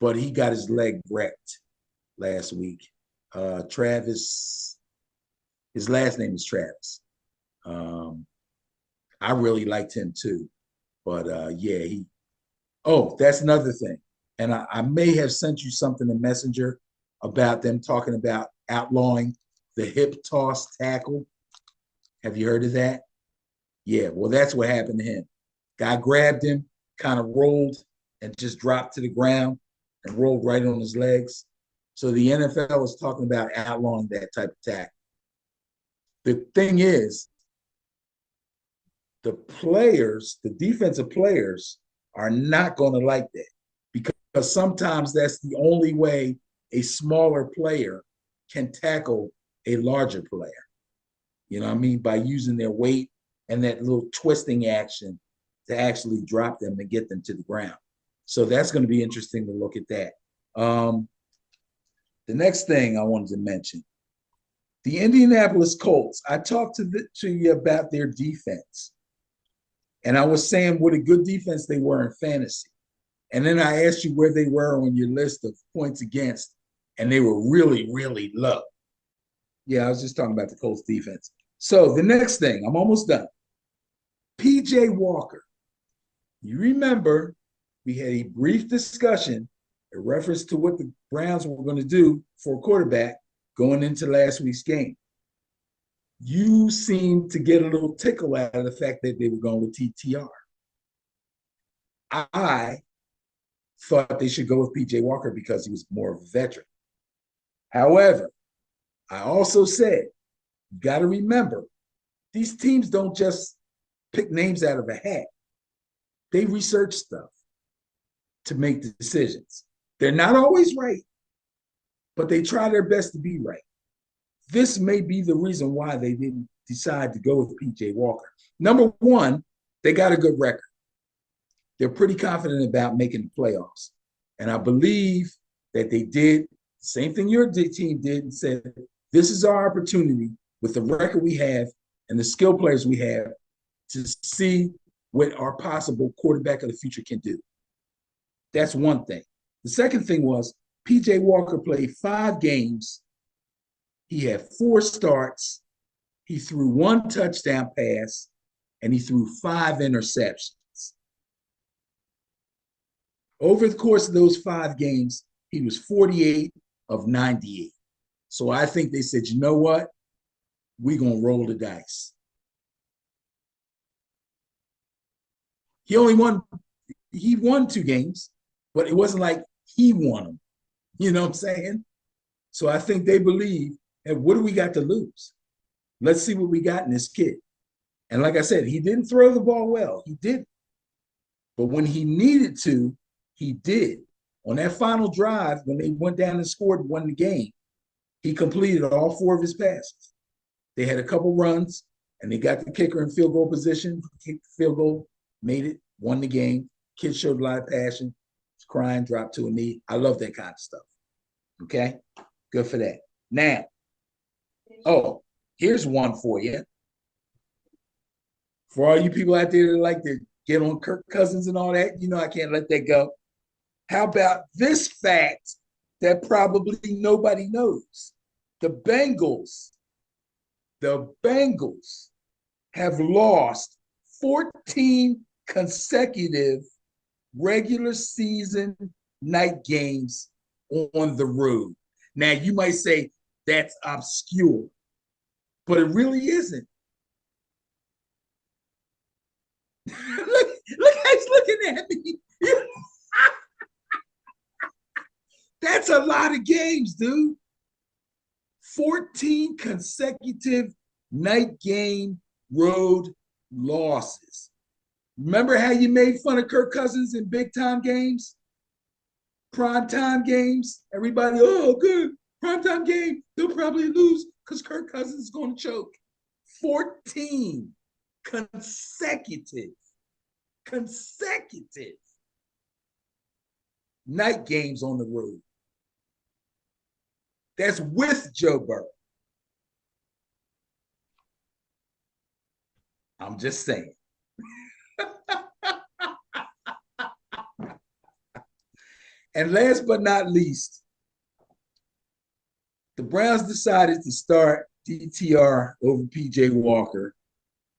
but he got his leg wrecked last week. Travis, his last name is Travis. I really liked him too, but yeah, that's another thing. And I may have sent you something in Messenger about them talking about outlawing the hip toss tackle. Have you heard of that? Yeah, well, that's what happened to him. Guy grabbed him, kind of rolled, and just dropped to the ground and rolled right on his legs. So the NFL is talking about outlawing that type of tackle. The thing is, the players, the defensive players, are not going to like that because sometimes that's the only way a smaller player can tackle a larger player. You know what I mean? By using their weight and that little twisting action to actually drop them and get them to the ground. So that's going to be interesting to look at that. The next thing I wanted to mention, the Indianapolis Colts. I talked to you about their defense. And I was saying what a good defense they were in fantasy. And then I asked you where they were on your list of points against, and they were really, really low. Yeah, I was just talking about the Colts defense. So the next thing, I'm almost done. PJ Walker. You remember we had a brief discussion in reference to what the Browns were going to do for a quarterback going into last week's game. You seemed to get a little tickle out of the fact that they were going with TTR. I thought they should go with PJ Walker because he was more of a veteran. However, I also said, you got to remember, these teams don't just pick names out of a hat. They research stuff to make the decisions. They're not always right, but they try their best to be right. This may be the reason why they didn't decide to go with PJ Walker. Number one, they got a good record. They're pretty confident about making the playoffs. And I believe that they did the same thing your team did and said, this is our opportunity with the record we have and the skill players we have to see what our possible quarterback of the future can do. That's one thing. The second thing was PJ Walker played 5 games. He had 4 starts. He threw 1 touchdown pass, and he threw 5 interceptions. Over the course of those 5 games, he was 48 of 98. So I think they said, you know what? We're going to roll the dice. He won 2 games, but it wasn't like he won them. You know what I'm saying? So I think they believe, hey, what do we got to lose? Let's see what we got in this kid. And like I said, he didn't throw the ball well. He didn't. But when he needed to, he did. On that final drive, when they went down and scored and won the game, he completed all 4 of his passes. They had a couple runs, and they got the kicker in field goal position, kicked the field goal, made it, won the game. Kid showed a lot of passion, was crying, dropped to a knee. I love that kind of stuff. Okay, good for that. Now, oh, here's one for you. For all you people out there that like to get on Kirk Cousins and all that, you know I can't let that go. How about this fact that probably nobody knows? The Bengals have lost 14 consecutive regular season night games on the road. Now, you might say that's obscure, but it really isn't. look how he's looking at me. That's a lot of games, dude. 14 consecutive night game road losses. Remember how you made fun of Kirk Cousins in big time games? Prime time games? Everybody, oh, good. Prime time game. They'll probably lose because Kirk Cousins is going to choke. 14 consecutive night games on the road. That's with Joe Burrow. I'm just saying. And last but not least, the Browns decided to start DTR over PJ Walker,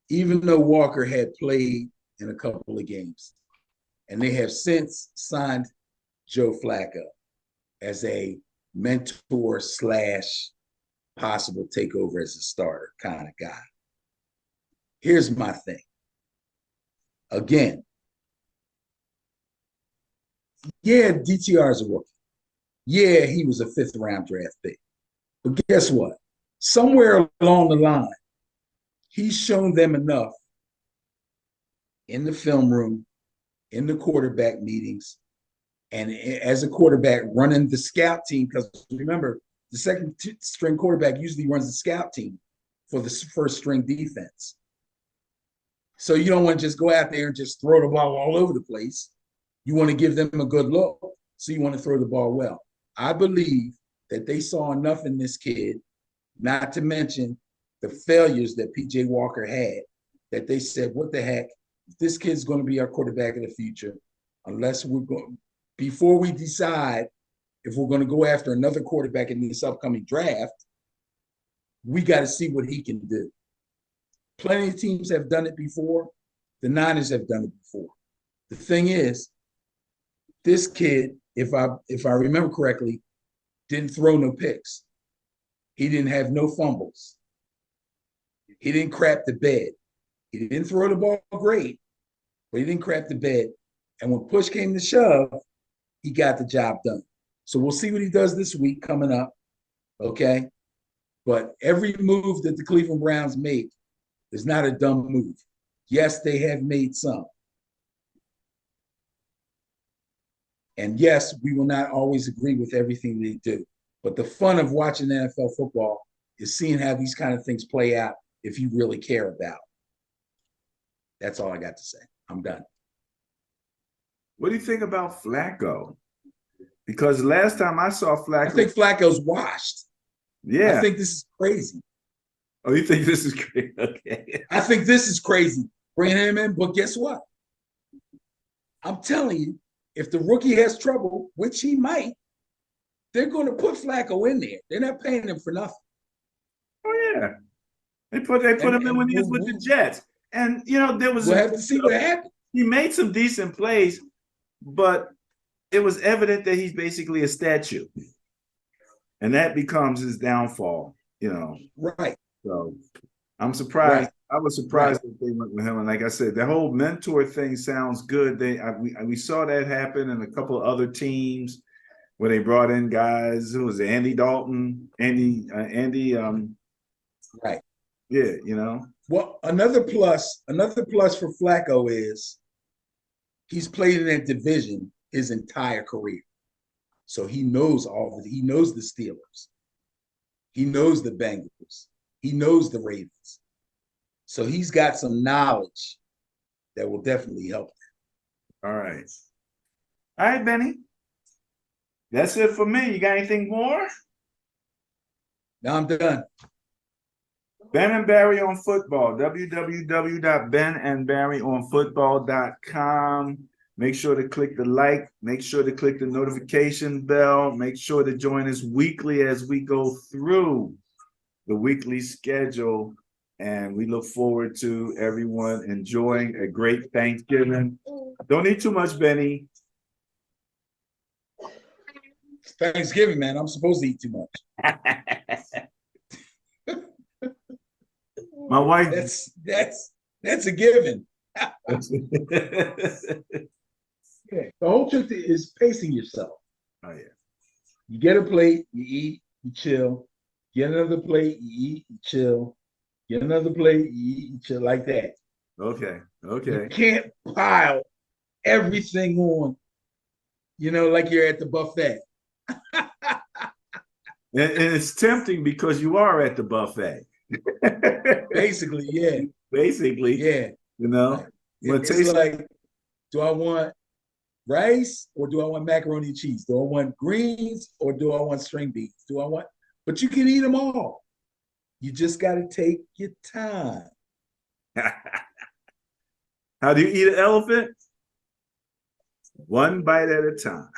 even though Walker had played in a couple of games. And they have since signed Joe Flacco as a mentor / possible takeover as a starter kind of guy. Here's my thing. Again, yeah, DTR is a rookie. Yeah, he was a 5th round draft pick. But guess what? Somewhere along the line, he's shown them enough in the film room, in the quarterback meetings, and as a quarterback running the scout team, because remember, the second string quarterback usually runs the scout team for the first string defense. So you don't want to just go out there and just throw the ball all over the place. You want to give them a good look. So you want to throw the ball well. I believe that they saw enough in this kid, not to mention the failures that PJ Walker had, that they said, what the heck, this kid's going to be our quarterback of the future, unless we're going, before we decide if we're going to go after another quarterback in this upcoming draft, we got to see what he can do. Plenty of teams have done it before. The Niners have done it before. The thing is, this kid, if I remember correctly, didn't throw no picks. He didn't have no fumbles. He didn't crap the bed. He didn't throw the ball great, but he didn't crap the bed. And when push came to shove, he got the job done. So we'll see what he does this week coming up, okay? But every move that the Cleveland Browns make is not a dumb move. Yes, they have made some. And yes, we will not always agree with everything they do. But the fun of watching NFL football is seeing how these kind of things play out if you really care about. That's all I got to say. I'm done. What do you think about Flacco? Because last time I saw Flacco, I think Flacco's washed. Yeah. I think this is crazy. Oh, you think this is crazy? Okay. I think this is crazy. Bring him in, but guess what? I'm telling you, if the rookie has trouble, which he might, they're going to put Flacco in there. They're not paying him for nothing. Oh yeah, they put him in when he was with the Jets, and you know there was. We'll have to see what happens. He made some decent plays, but it was evident that he's basically a statue, and that becomes his downfall. You know, right? So I'm surprised. Right. I was surprised that they went with him. And like I said, the whole mentor thing sounds good. We saw that happen in a couple of other teams where they brought in guys. Who was it? Andy Dalton, Andy. Right. Yeah, you know. Well, another plus for Flacco is he's played in that division his entire career, so he knows all of it. He knows the Steelers. He knows the Bengals. He knows the Ravens. So he's got some knowledge that will definitely help. All right. All right, Benny. That's it for me. You got anything more? Now I'm done. Ben and Barry on football, www.benandbarryonfootball.com. Make sure to click the like, make sure to click the notification bell, make sure to join us weekly as we go through the weekly schedule. And we look forward to everyone enjoying a great Thanksgiving. Don't eat too much, Benny. It's Thanksgiving, man. I'm supposed to eat too much. My wife. That's a given. Yeah, the whole trick is pacing yourself. Oh yeah. You get a plate, you eat, you chill. Get another plate, you eat, you chill. Get another plate, you eat, you chill, like that. Okay. Okay. You can't pile everything on, like you're at the buffet. And it's tempting because you are at the buffet. Basically, yeah. Basically, Yeah. Right. But It's like, do I want rice or do I want macaroni and cheese? Do I want greens or do I want string beans? But you can eat them all. You just got to take your time. How do you eat an elephant? One bite at a time.